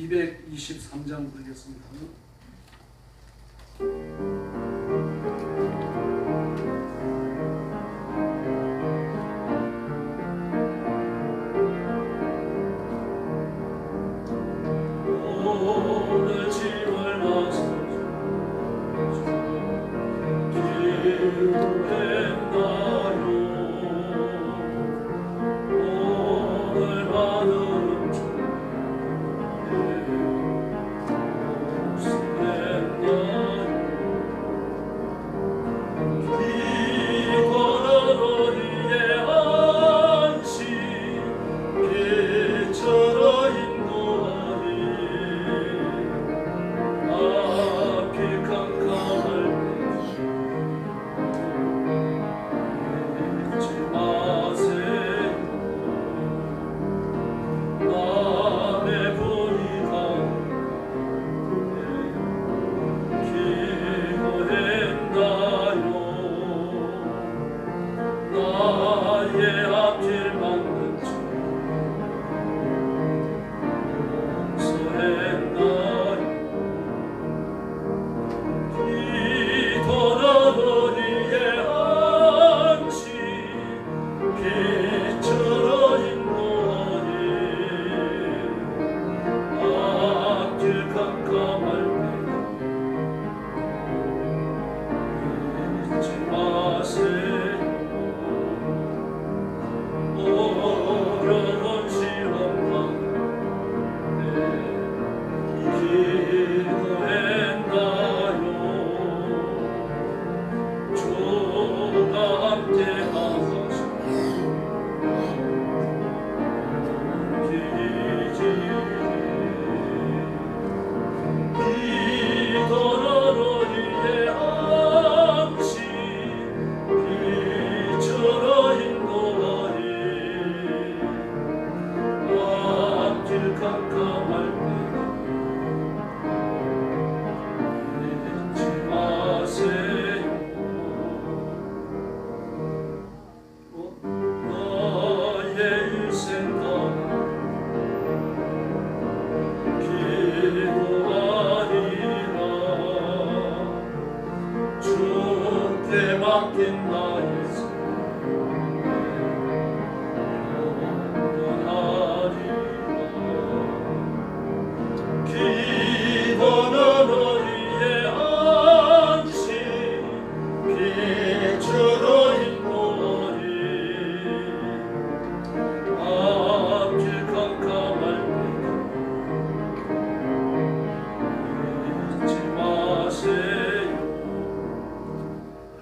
223장 부르겠습니다. 오늘 짐을 마서 기도했나요? 오늘 받은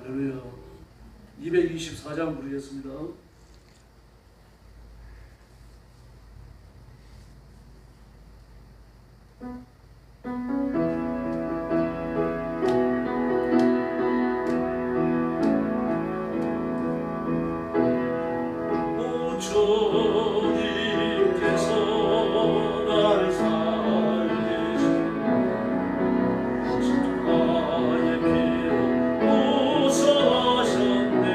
할렐루야. 224장 부르겠습니다. 주님께서 나를 살리시고 십자가의 피로 보호하셨네.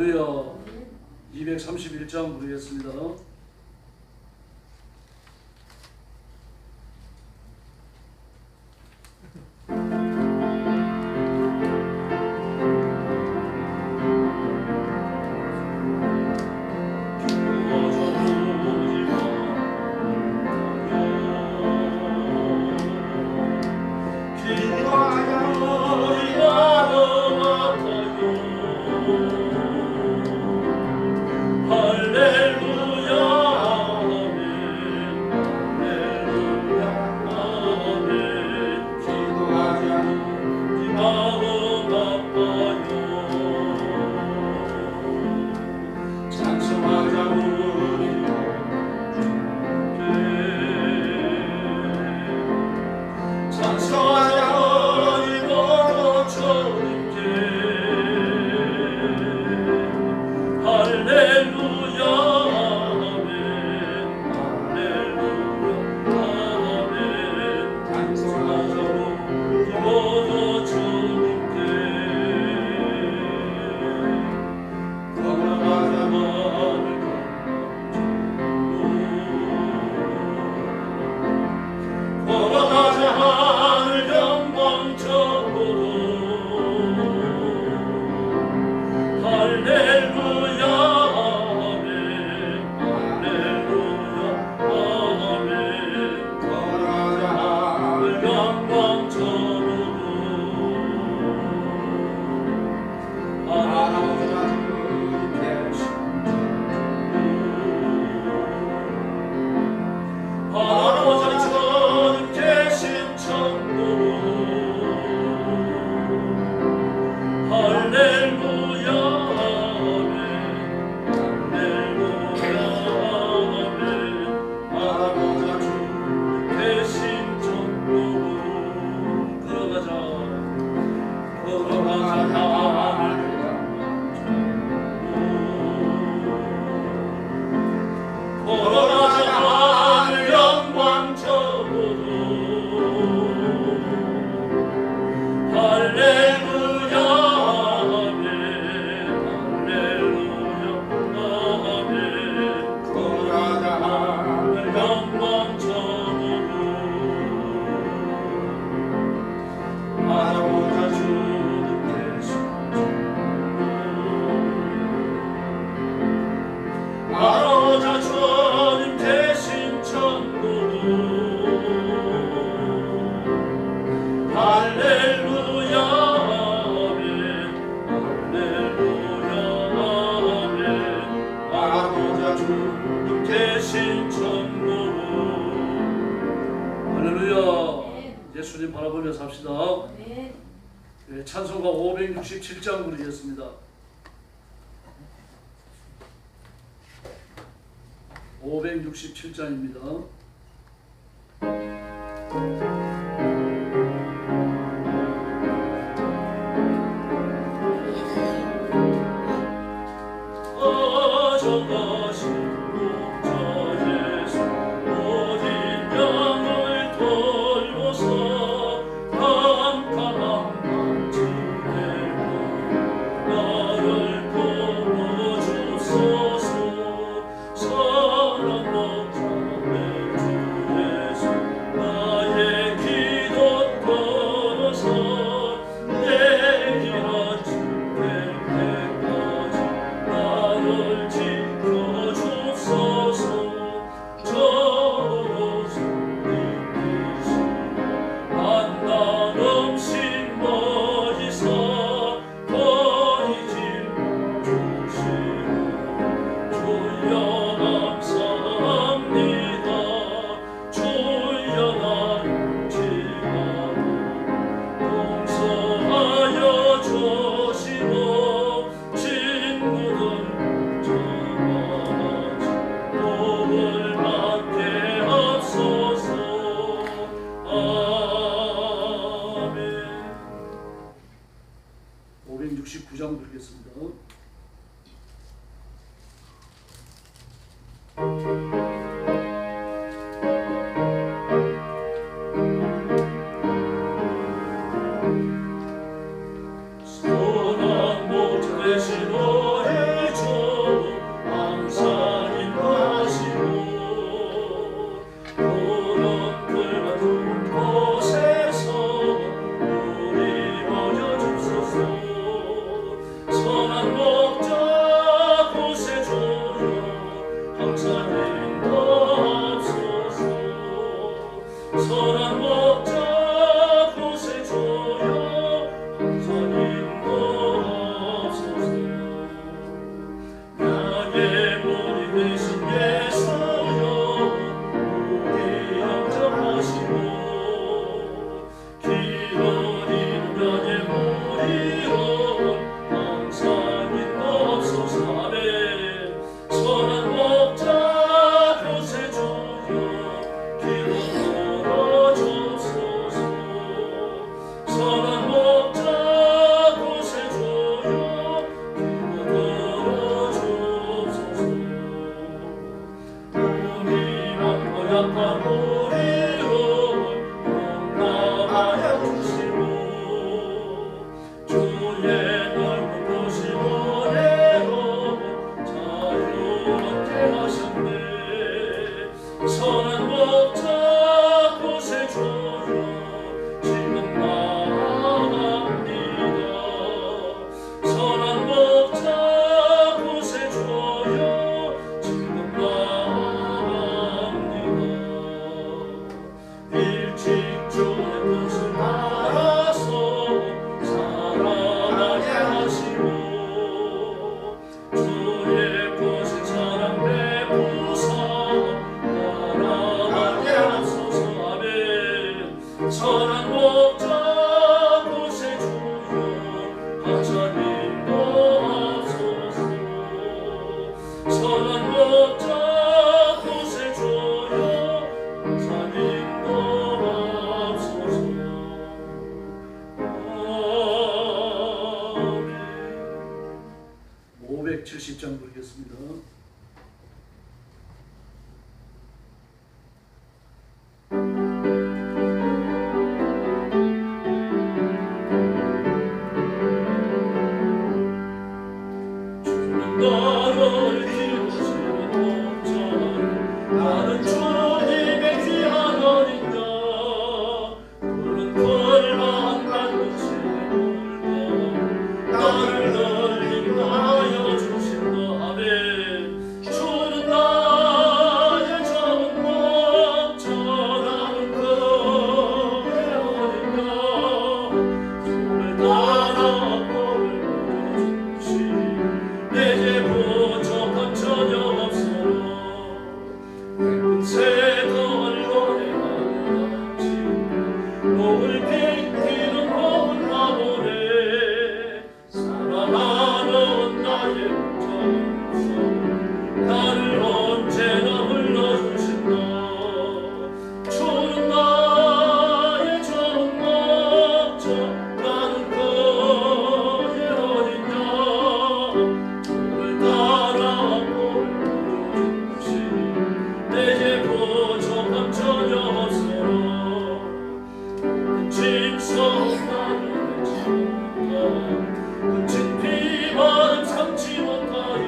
할렐루야. 231장 부르겠습니다. 예수님 바라보며 삽시다. 네, 찬송가 567장 부르겠습니다. 567장입니다. 소망 못 되신 너의 박사님도 앞서서 선한 목자 곳에 줘요 박사님도 앞서서 아멘. 570장 부르겠습니다. 나를 키우시는 목자 나는 주님의 귀한 어린 양 푸른 풀만 만드시는 물과 나를 널리 인도하여 주신다 아멘. 주는 나의 좋은 목자 나는 그의 어린 양 손을 따라 꼴을 보여주시 내게 부족한 전혀 없어 예쁜 새들 노래하는 아침 목을 빙기는 고운 바보네 사랑하는 나의 목자 나를 언제나 불러주신다. 주는 나의 좋은 목자 나는 그의 어린 양 따라 보여주시 내게 부족함 전혀 없어 짐속 나를 지운다 그친 비바람 삼지 못하리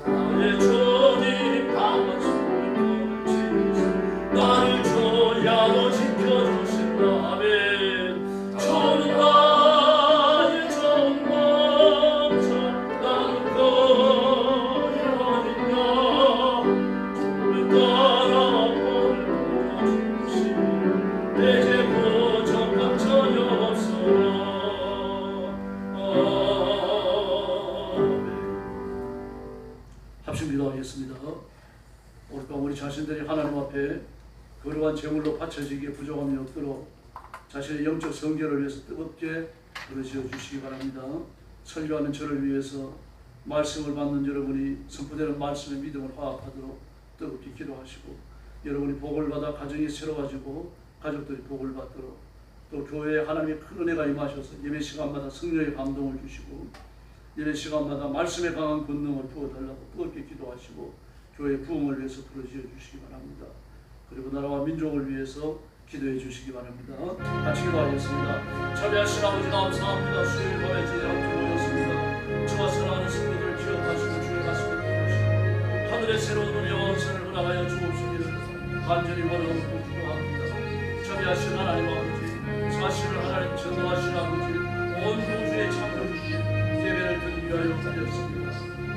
나의 주님 강한 손을 펼치시 나를 조야로 지켜주신다 아멘. 주는 나의 좋은 목자 나는 그의 어린 양 주를 따라 보여주시 내게 부족함 전혀 없어 아멘. 합심 기도하겠습니다. 오늘 밤 우리 자신들이 하나님 앞에 거룩한 제물로 바쳐지기에 부족함이 없도록 자신의 영적 성결을 위해서 뜨겁게 부르짖어 주시기 바랍니다. 설교하는 저를 위해서 말씀을 받는 여러분이 선포되는 말씀의 믿음을 화합하도록 뜨겁게 기도하시고 여러분이 복을 받아 가정이 새로워지고 가족들이 복을 받도록 또 교회에 하나님의 큰 은혜가 임하셔서 예배 시간마다 성령의 감동을 주시고 예배 시간마다 말씀의 강한 권능을 부어달라고 뜨겁게 기도하시고 교회의 부흥을 위해서 부르짖어 주시기 바랍니다. 그리고 나라와 민족을 위해서 기도해 주시기 바랍니다. 같이 기도하겠습니다. 자비하신 아버지 감사합니다. 수요일 밤에 저희 함께 모였습니다. 저와 사랑하는 성도들을 기억하시고 주의 가슴을 부으시고 하늘의 새로운 은혜와 은선을 허락하여 주옵시기를 간절히 원하고 기도합니다. 자비하신 하나님 아버지 사실을 하나님 전도하신 아버지 온 우주에 참여주신 예배를 드리기 위하여 드렸습니다.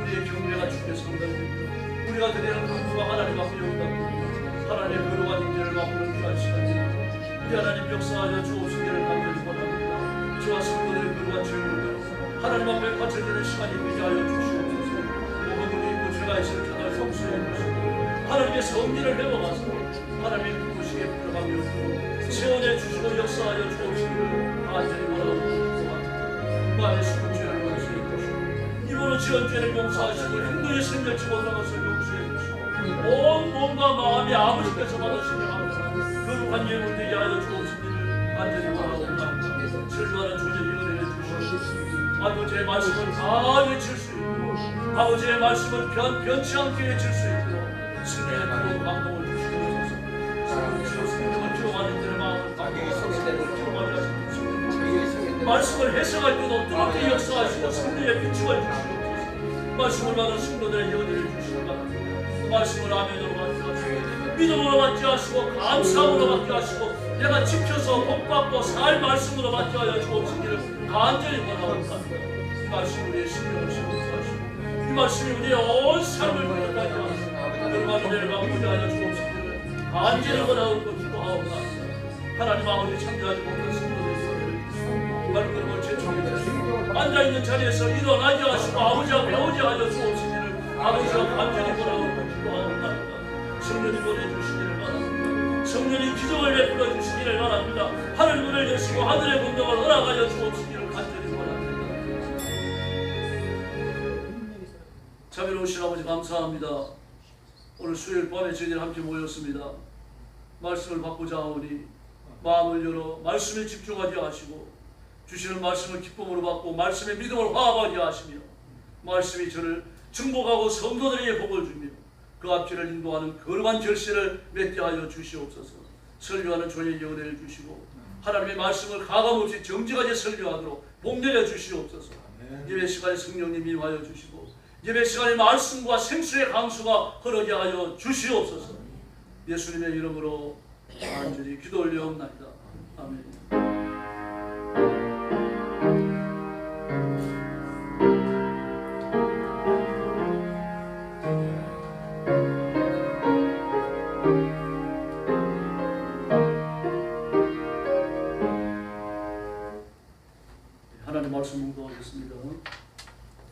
우리의 경배가 주께 상달됩니다. 우리가 드리는 강구가 하나님 앞에 영광됩니다. 하나님의 거룩한 임재를 맛보는 귀한 시간입니다. 우리 하나님 역사하여 주옵시기를 간절히 원합니다. 저와 성도들의 거룩한 죄물들 하나님 앞에 바쳐지는 시간이 되게 하여 주시옵소서. 모든 있고 죄가 있을 때날 성수해 주시고 하나님의 성기를 회복하사 하나님의 부르시기에 부족함이 없도록 세원해 주시고 역사하여 주옵시기를 간절히 원하고 기도합니다. 그 안에 숨은 죄를 용서해 주시고 이번은 지은 죄를 용서하시고 행동에 생각지 못한 것을 용서해 주시고 온 몸과 마음이 아버지께서 받으시며 거룩한 예물 되게 하여 주옵시기를 간절히 원하고 합니다. 설교하는 주님이 은혜해 주시옵소서. 아버지의 말씀을 다 외칠 수 있고 아버지의 말씀을 변치 않게 외칠 수 있도록 승리의 그런 감동을 주시옵소서. 지금 성령을 기록하는 이들의 마음을 감동하소서. 기록하게 하시옵소서. 말씀을 해석할 때도 뜨겁게 역사하시고 승리의 비추어 주시옵소서. 말씀을 받은 성도들의 연애를 주시기 바랍니다. 말씀을 아멘으로 받게 하시고 믿음으로 받게 하시고 감사함으로 받게 하시고 내가 지켜서 복받고 살 말씀으로 받게 하여 주옵시기를 간절히 원하옵니다. 이 말씀 우리의 심령을 심어주시고 이 말씀이 우리의 온 삶을 변화하게 하시고 그러한 은혜를 받고자 하여 주옵시기를 간절히 원하옵고 기도하옵니다. 하나님 아버지 참여하지 못한 성도들의 소리를 말씀을 제청해 앉아있는 자리에서 일어나게 하시고 아버지와 배우게 하여 주옵시기를 아버지와 간절히 원하옵고 기도하옵니다. 성령이 보내주시기를 바랍니다. 성령이 기적을 베풀어 주시기를 바랍니다. 하늘 문을 여시고 하늘의 권능을 허락하여 주옵시기를 간절히 원합니다. 은혜로우신 아버지 감사합니다. 오늘 수요일 밤에 저희들 함께 모였습니다. 말씀을 받고자 하오니 마음을 열어 말씀에 집중하게 하시고 주시는 말씀을 기쁨으로 받고 말씀의 믿음을 화합하게 하시며 말씀이 저를 증복하고 성도들에게 복을 주며 그 앞길을 인도하는 거룩한 결실을 맺게 하여 주시옵소서. 설교하는 종에게 은혜를 주시고 하나님의 말씀을 가감없이 정직하게 설교하도록 복내려 주시옵소서. 예배 시간에 성령님 임하여 주시고 예배 시간에 말씀과 생수의 강수가 흐르게 하여 주시옵소서. 예수님의 이름으로 간절히 기도 올려옵나이다. 아멘. 하나님 말씀 묵도하겠습니다.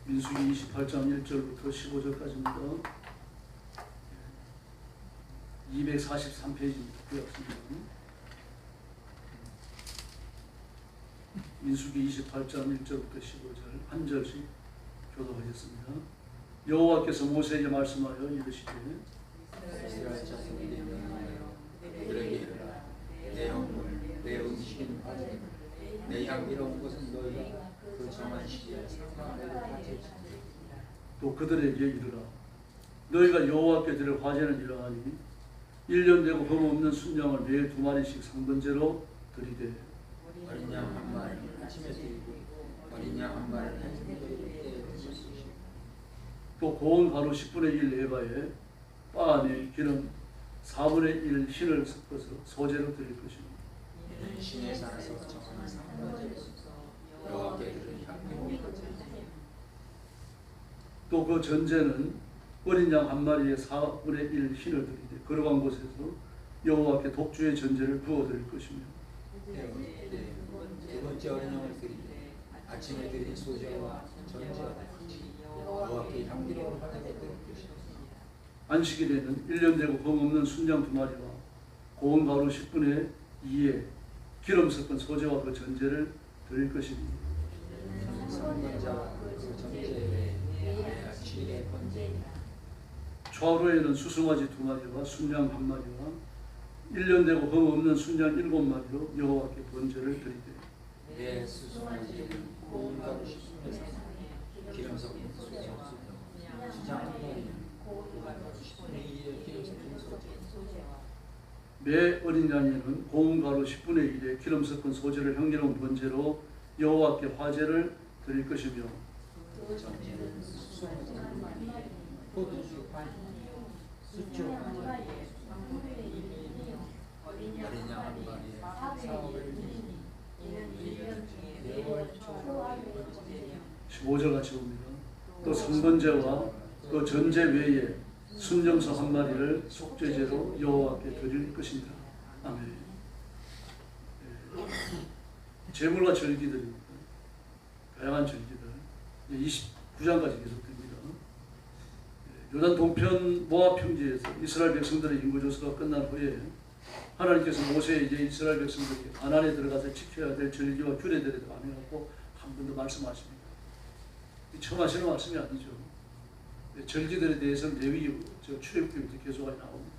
민수기 28장 1절부터 15절까지입니다. 243페이지입니다. 구약성경. 민수기 28장 1절부터 15절 한 절씩 교독하겠습니다. 여호와께서 모세에게 말씀하여 이르시되 이스라엘 자손에게 명하여 그들에게 이르라. 내 영물 내 음식인 바들 내 향기로운 것은 너희가 그 정한 시기에 상관하고 가져지리라. 또 그들에게 이르라. 너희가 여호와께 드릴 화제는 이러하니 1년 되고 흠없는 순양을 매일 2마리씩 상번제로 드리되 어린 양 한 마리 아침에 드리고 어린 양 한 마리 해중에 드리되 또 고운 가루 10분의 1 에바에 바 안에 기름 4분의 1 흰을 섞어서 소제로 드릴 것이니 이는 신의 산에서 정한 상번제로서 여호와께 드릴 향기로운 것이라. 또 그 전제는 어린 양 한 마리에 4분의 1 흰을 드리되 거룩한 곳에서 여호와께 독주의 전제를 부어 드릴 것이며 두 번째 어린 양을 드리되 아침에 드린 소제와 전제와 같이 여호와께 향기로운 화제로 드릴 것이라. 안식일에는 1년 되고 흠없는 순양 2마리와 고운 가루 10분의 2에 기름 섞은 소제와 그 전제를 드릴 것이니 상번제와 그 전제에 아침에 번제이라. 좌우로에는 수송아지 2마리와 순양 1마리와 1년 되고 흠없는 순양 7마리로 여호와께 번제를 드리되 내 수송아지는 고운 가루 10분의 3 기름 섞은 소제 수장 한 마리는 고운 가루 10분의 2에 기름 섞은 소제 매 어린 양에는 고운 가루 10분의 1에 기름 섞은 소제를 향기로운 번제로 여호와께 화제를 드릴 것이며 그 전제는 수송아지 한 마리에 포도주 반 수초 한 마리에 어린 양 한 마리에 사업을 이는 1년 중에 4월 초 15절 같이 봅니다. 또 상번제와 그 전제 외에 순염소 1마리를 속죄제로 여호와께 드릴 것입니다. 아멘. 제물과 절기들입니다. 다양한 절기들 29장까지 계속됩니다. 요단 동편 모압 평지에서 이스라엘 백성들의 인구조사가 끝난 후에 하나님께서 모세에게 이스라엘 백성들에게 가나안에 들어가서 지켜야 될 절기와 규례들에 관해갖고 한 번 더 말씀하십니다. 처음 하시는 말씀이 아니죠. 절기들에 대해서는 레위 출애굽기부터 계속 나옵니다.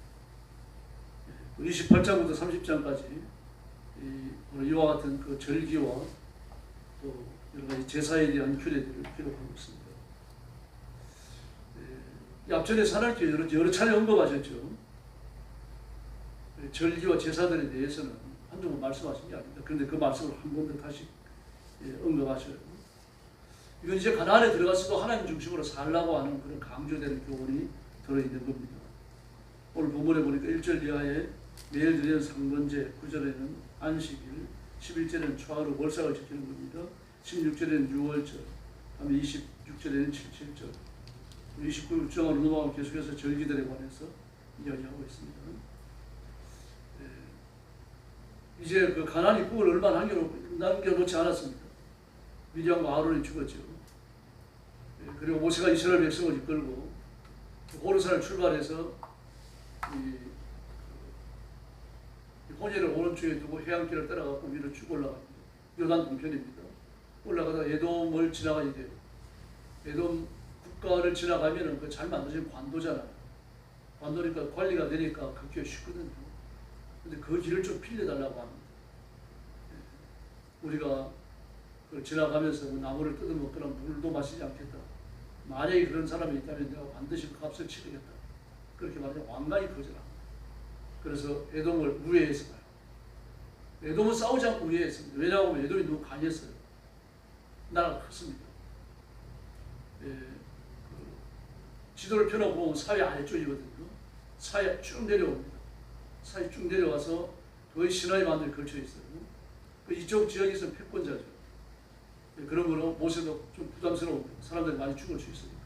28장부터 30장까지 이와 같은 그 절기와 또 여러 가지 제사에 대한 규례들을 기록하고 있습니다. 앞전에 하나님께 여러 차례 언급하셨죠. 절기와 제사들에 대해서는 한두 번 말씀하신 게 아닙니다. 그런데 그 말씀을 한 번 더 다시 언급하셔요. 이건 이제 가나안에 들어가서도 하나님 중심으로 살라고 하는 그런 강조되는 교훈이 들어있는 겁니다. 오늘 본문에 보니까 1절 이하에 매일 드리는 상번제, 9절에는 안식일, 11절에는 초하루 월삭을 지키는 겁니다. 16절에는 6월절, 다음에 26절에는 77절, 29장으로 넘어가면 계속해서 절기들에 관해서 이야기하고 있습니다. 이제 그 가나안 입국을 얼마 남겨놓지 않았습니다. 미디안과 아론이 죽었죠. 그리고 모세가 이스라엘 백성을 이끌고 호르산을 출발해서 호니를 오른쪽에 두고 해안길을 따라가고 위로 쭉 올라갑니다. 요단 동편입니다. 올라가다 에돔을 지나가야 돼요. 에돔 국가를 지나가면은 그 잘 만들어진 관도잖아요. 관도니까 관리가 되니까 걷기가 쉽거든요. 근데 그 길을 좀 빌려달라고 합니다. 우리가 그걸 지나가면서 뭐 나무를 뜯어먹거나 물도 마시지 않겠다. 만약에 그런 사람이 있다면 내가 반드시 그 값을 치르겠다. 그렇게 말하면 완강히 거절합니다. 그래서 에돔을 우회해서 가요. 에돔은 싸우지 않고 우회했습니다. 왜냐하면 에돔이 너무 강했어요. 나라가 컸습니다. 지도를 펴놓고 사회 아래쪽이거든요. 사회 쭉 내려옵니다. 사회 쭉 내려와서 거의 시나이 반도에 걸쳐 있어요. 이쪽 지역에서 패권자죠. 그러므로 모세도 좀 부담스러운 사람들이 많이 죽을 수 있으니까.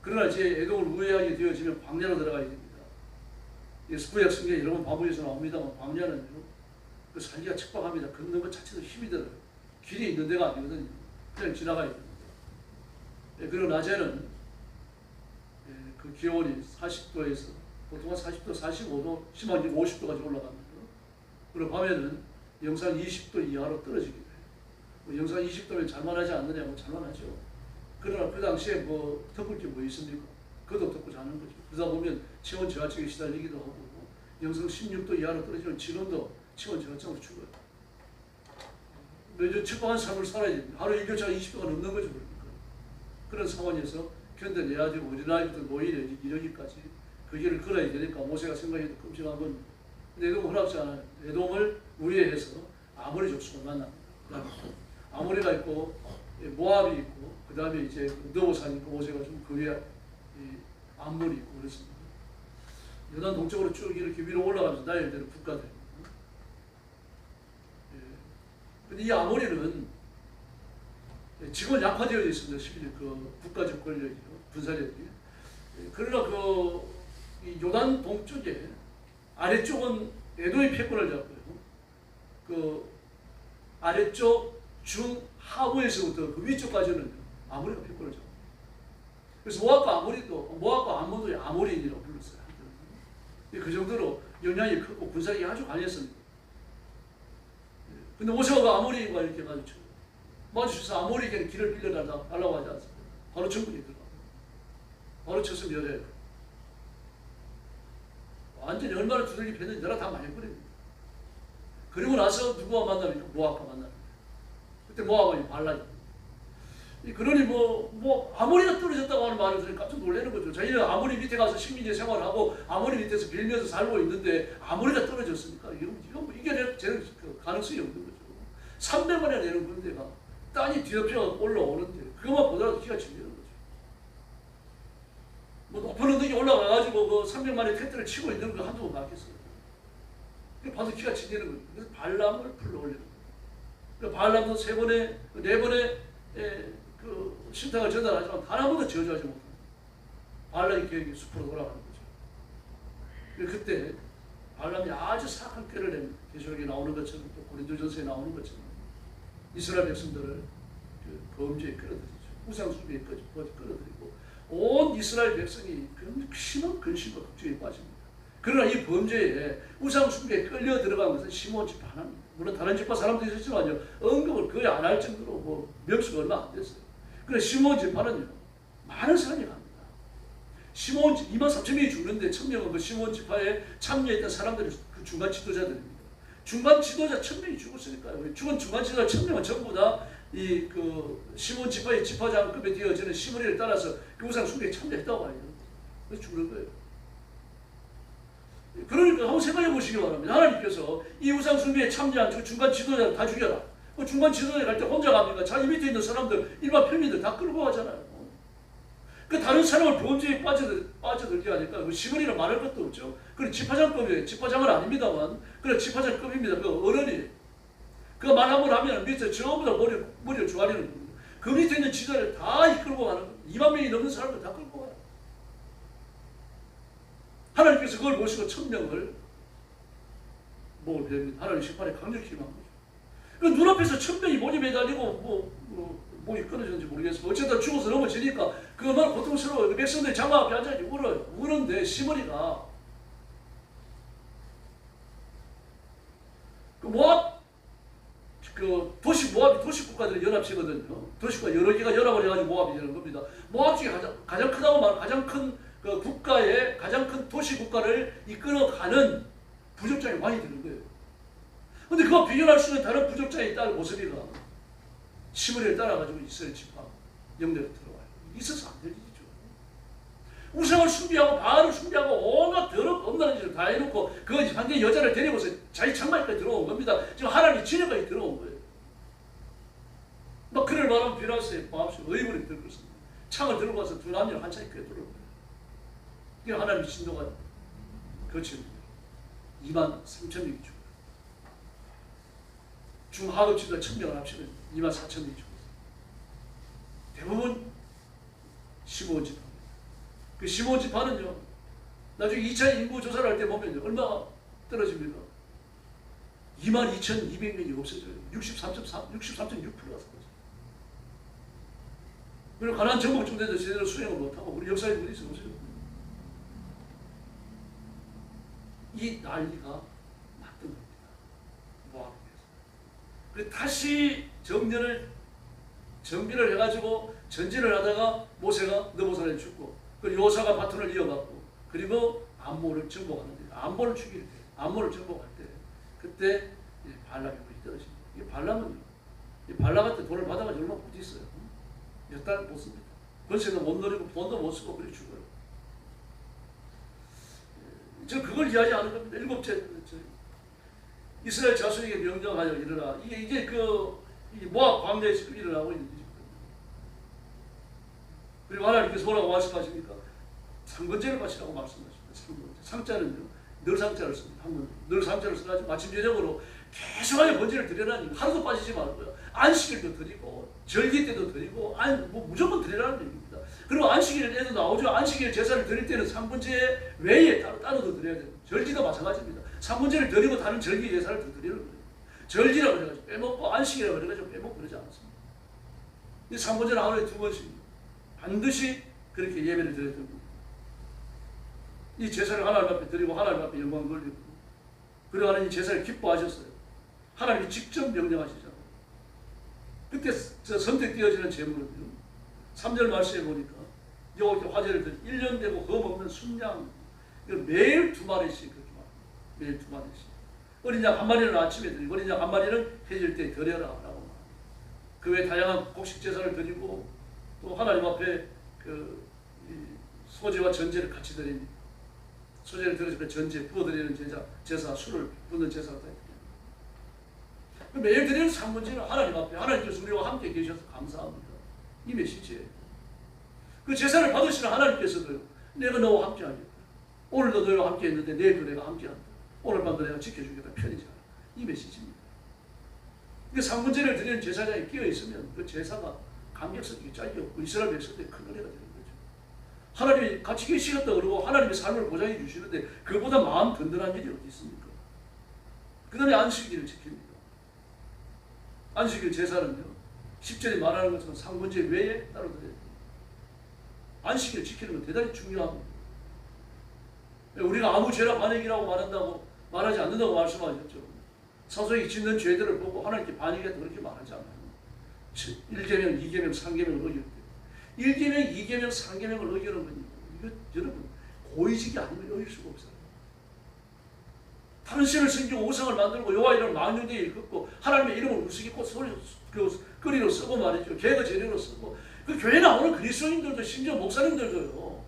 그러나 이제 에돔을 우회하게 되어지면 광야로 들어가야 됩니다. 구약 성경에 여러 번 반복해서 나옵니다만 광야는요, 그 살기가 척박합니다. 걷는 것 자체도 힘이 들어요. 길이 있는 데가 아니거든요. 그냥 지나가야 됩니다. 그리고 낮에는 그 기온이 40도에서 보통 한 40도, 45도, 심하게 50도까지 올라갑니다. 그리고 밤에는 영상 20도 이하로 떨어지게 돼요. 뭐 영상 20도면 잘만하지 않느냐고 잘만하죠. 그러나 그 당시에 뭐 덮을 게 뭐 있습니까? 그도 덮고 자는 거죠. 그러다 보면 체온 저하증에 시달리기도 하고 영상 16도 이하로 떨어지면 지금도 체온 저하증으로 죽어요. 매주 척박한 삶을 살아야 됩니다. 하루 일교차가 20도가 넘는 거죠. 그러니까. 그런 상황에서 견뎌내야 되고 어린아이부터 노인에 이르기까지 그 길을 걸어야 되니까 모세가 생각해도 끔찍한 건 에돔은 허락지 않아요. 에돔을 우회해서 아모리 족속을 만납니다. 아모리가 있고 모압이 있고 그 다음에 이제 느보산이 있고 모세가 좀 그 위에 암몬이 있고 그렇습니다. 요단 동쪽으로 쭉 이렇게 위로 올라가면서 나열되는 국가들. 근데 이 아모리는 지금 약화되어 있습니다. 그 국가적 권력이요, 군사력이. 그러나 이 요단 동쪽에 아래쪽은 에돔이 패권을 잡고요. 그 아래쪽 중하부에서부터 그 위쪽까지는 아모리가 패권을 잡고. 그래서 모압과 암몬도 아모리인이라고 불렀어요. 그 정도로 영향이 크고 군사력이 아주 강했습니다. 근데 모세가 아모리인과 이렇게 마주쳐서 아모리에게는 길을 빌려달라고 하지 않습니다. 바로 정국에 들어가고 바로 쳐서 멸해요. 완전히 얼마나 두들기 팼는지 내가 다 말해버립니다. 그리고 나서 누구와 만납니까? 모압과 만납니다. 그때 모압이 발락입니다. 그러니 아모리가 떨어졌다고 하는 말을 들으니 깜짝 놀라는 거죠. 저희는 아모리 밑에 가서 식민지 생활하고 아모리 밑에서 빌면서 살고 있는데 아모리가 떨어졌습니까? 이겨낼 가능성이 없는 거죠. 300만이나 되는 군대가 땅이 뒤덮여 올라오는데 그것만 보더라도 기가 질리는 거죠. 높은 언덕에 올라가가지고 그 300만의 텐트를 치고 있는 거 한두 번 봤겠어요. 봐도 기가 질리는 거죠. 그래서 발람을 불러올리는 거예요. 그러니까 발람도 네 번의 그 신탁을 전달하지만 단 한 번도 저주하지 못합니다. 발람의 계획이 숲으로 돌아가는 거죠. 그때 발람이 아주 사악한 꾀를 냅니다. 계시록에 나오는 것처럼 또 고린도전서에 나오는 것처럼 이스라엘 백성들을 그 범죄에 끌어들이죠. 우상숭배에 끌어들이고 온 이스라엘 백성이 심한 근심과 걱정에 빠집니다. 그러나 이 범죄에 우상숭배에 끌려 들어간 것은 시몬 지파 하나입니다. 물론 다른 지파 사람도 있었지만요, 언급을 거의 안 할 정도로 명수가 얼마 안 됐어요. 그래서 시몬 지파는요, 많은 사람이 갑니다. 23,000명이 죽는데 1,000명은 그 시몬 지파에 참여했던 사람들이 그 중간 지도자들입니다. 중간 지도자 1,000명이 죽었으니까요. 죽은 중간 지도자 1,000명은 전부 다 그 시몬 지파의 지파장급에 되어지는 시므리를 따라서 그 우상 숭배에 참여했다고 봐요. 그래서 죽는 거예요. 그러니까 한번 생각해 보시기 바랍니다. 하나님께서 이 우상 숭배에 참여한 그 중간 지도자를 다 죽여라. 그 중간 지도자 갈 때 혼자 갑니까? 자기 밑에 있는 사람들, 일반 평민들 다 끌고 가잖아요. 그 다른 사람을 범죄에 빠져들게 하니까 그 시므리는 말할 것도 없죠. 그래 지파장급이에요. 지파장은 아닙니다만 그래 지파장급입니다. 그 어른이 그 말 한번 하면 밑에 전부 다 머리를 조아리는 겁니다. 그 밑에 있는 지도자를 다 이끌고 가는 겁니다. 2만 명이 넘는 사람들 다 끌고 가요. 하나님께서 그걸 보시고 1,000명을 목을 베립니다. 하나님 심판에 강력히 임한 거죠. 그 눈앞에서 1,000명이 목이 매달리고 목이 끊어졌는지 모르겠어요. 어쨌든 죽어서 넘어지니까 그 얼마나 고통스러워요. 그 백성들이 장막 앞에 앉아있고 울어요. 우는데 시므리가 그 모압 그 도시 모압이 도시국가들의 연합체거든요. 도시국가 여러 개가 연합을 해가지고 모압이 되는 겁니다. 모압 중에 가장 크다고 말, 가장 큰 그 국가의 가장 큰 도시국가를 이끌어가는 부족장의 왕이 되는 거예요. 근데 그거 비교할 수 있는 다른 부족장의 딸 모습이가 시므리를 따라가지고 이스라엘 지파 영내로 들어와요. 있어서 안 될 일이죠. 우상을 숭배하고 바알을 숭배하고 온갖 더럽고 없는 짓을 다 해놓고 그 한개 여자를 데리고서 자기 장막까지 들어온 겁니다. 지금 하나님이 지내까지 들어온 거예요. 막 그를 말하면 비라스의 마음속에 의문이 들고 있습니다. 창을 들고 와서 두 남녀를 한 차례 꿰뚫은 거예요. 그게 하나님의 진도가 거칩니다. 23,000명이 죽어요. 중하급지도 1,000명을 합치면 24,000명이 죽었어요. 대부분 15지파. 그 15지파는요, 나중에 2차 인구 조사를 할 때 보면요, 얼마가 떨어집니까? 22,200명이 없어져요. 63.6%가 사라져요. 그리고 가나안 정복중대도 제대로 수행을 못하고 우리 역사에 어디 있어 보세요. 이 난리가 났던 겁니다. 모압에서. 그래서 다시 정비를 해가지고 전진을 하다가 모세가 느보산에 죽고, 그리고 요사가 바톤을 이어받고, 그리고 암몬을 정복하는데, 암몬을 죽일 때, 암몬을 정복할 때, 그때 발람이 물이 떨어집니다. 이 발람은요, 이 발람한테 돈을 받아가지고 얼마나 못 있어요. 몇 달 못 씁니다. 권세도 못 누리고 돈도 못 쓰고 그래 죽어요. 저 그걸 이해하지 않은 겁니다. 일곱째, 이스라엘 자손에게 명령하여 일어나. 이게 그 모압 광야에서 일어나고 있는 일입니다. 그리고 하나님께서 뭐라고 말씀하십니까? 상번제를 바치라고 말씀하십니다. 상번제. 상자는요, 늘 상자를 씁니다. 늘 상자를 써가지고 아침 저녁으로 계속하게 번제를 드리라니 하루도 빠지지 말고요. 안식일도 드리고 절기 때도 드리고 무조건 드리라는 얘기입니다. 그리고 안식일에도 나오죠. 안식일 제사를 드릴 때는 상번제 외에 따로도 드려야 돼요. 절기도 마찬가지입니다. 상번제를 드리고 다른 절기 제사를 더 드리는 거예요. 절기라고 해가지고 빼먹고 안식이라고 해가지고 빼먹고 그러지 않습니다. 이 상번제는 하루에 2번씩 반드시 그렇게 예배를 드려야 됩니다. 이 제사를 하나님 앞에 드리고 하나님 앞에 영광 돌리고, 그리고 하나님 제사를 기뻐하셨어요. 하나님이 직접 명령하시잖아요. 그때 선택되어지는 제물은요, 3절 말씀에 보니까 여호와께 화제를 드리 1년 되고 거먹는 순양, 이걸 매일 2마리씩 그렇게 말합니다. 매일 2마리씩. 어린 양 1마리는 아침에 드리고 어린 양 1마리는 해질 때 드려라 라고 말합니다. 그 외에 다양한 곡식 제사를 드리고, 또 하나님 앞에 그 소제와 전제를 같이 드립니다. 소제를 드려서 전제 부어드리는 제사, 술을 붓는 제사가 다 있습니다. 매일 드리는 상번제는 하나님 앞에 하나님께서 우리와 함께 계셔서 감사합니다. 이 메시지예요. 그 제사를 받으시는 하나님께서도 내가 너와 함께 하겠다. 오늘도 너와 함께 했는데 내일도 내가 함께 한다. 오늘 밤도 내가 지켜주겠다. 편히 자라. 이 메시지입니다. 그 상번제를 드리는 제사장이 끼어 있으면 그 제사가 감격스럽게 짝이 없고 이스라엘 백성들이 큰 은혜가 되는 거죠. 하나님이 같이 계시겠다 그러고 하나님의 삶을 보장해 주시는데 그보다 마음 든든한 일이 어디 있습니까? 그 다음에 안식일을 지킵니다. 안식일 제사는요, 10절에 말하는 것처럼 상번제 외에 따로 드려야 됩니다. 안식일 지키는 건 대단히 중요합니다. 우리가 아무 죄나 반역이라고 말하지 않는다고 말씀하셨죠. 사소하게 짓는 죄들을 보고 하나님께 반역했다 그렇게 말하지 않아요. 1계명, 2계명, 3계명을 어길 때 1계명, 2계명, 3계명을 어기는 건요, 이거 여러분 고의직이 아니면 어길 수가 없어요. 다른 신을 섬기고 우상을 만들고 여호와 이름을 망령되게 일컫고 하나님의 이름을 우스갯고 끓이로 쓰고 말이죠. 개그 재료로 쓰고, 그 교회 나오는 그리스도인들도 심지어 목사님들도요,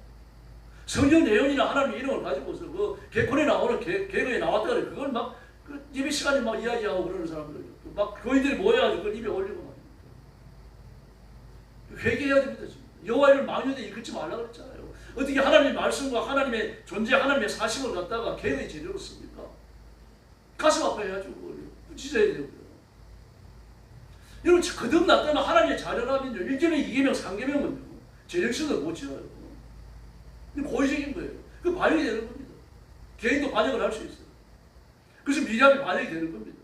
성경 내용이나 하나님의 이름을 가지고서 그 개콘에 나오는 개그에 나왔다 그래. 그걸 막 그 예배 시간에 막 이야기하고 그러는 사람들, 막 교인들이 모여가지고 그걸 입에 올리고 말입니다. 회개해야 됩니다. 여호와 이름을 망령되게 일컫지 말라 그랬잖아요. 어떻게 하나님의 말씀과 하나님의 존재, 하나님의 사심을 갖다가 개그의 재료로 씁니까? 가슴 아파해야죠. 찢어야 되고요. 여러분, 거듭났다면 하나님의 자녀라면요, 1계명, 2계명, 3계명은요, 제정신으로 못 지어요. 고의적인 거예요. 그 반역이 되는 겁니다. 개인도 반역을 할 수 있어요. 그래서 미리암이 반역이 되는 겁니다.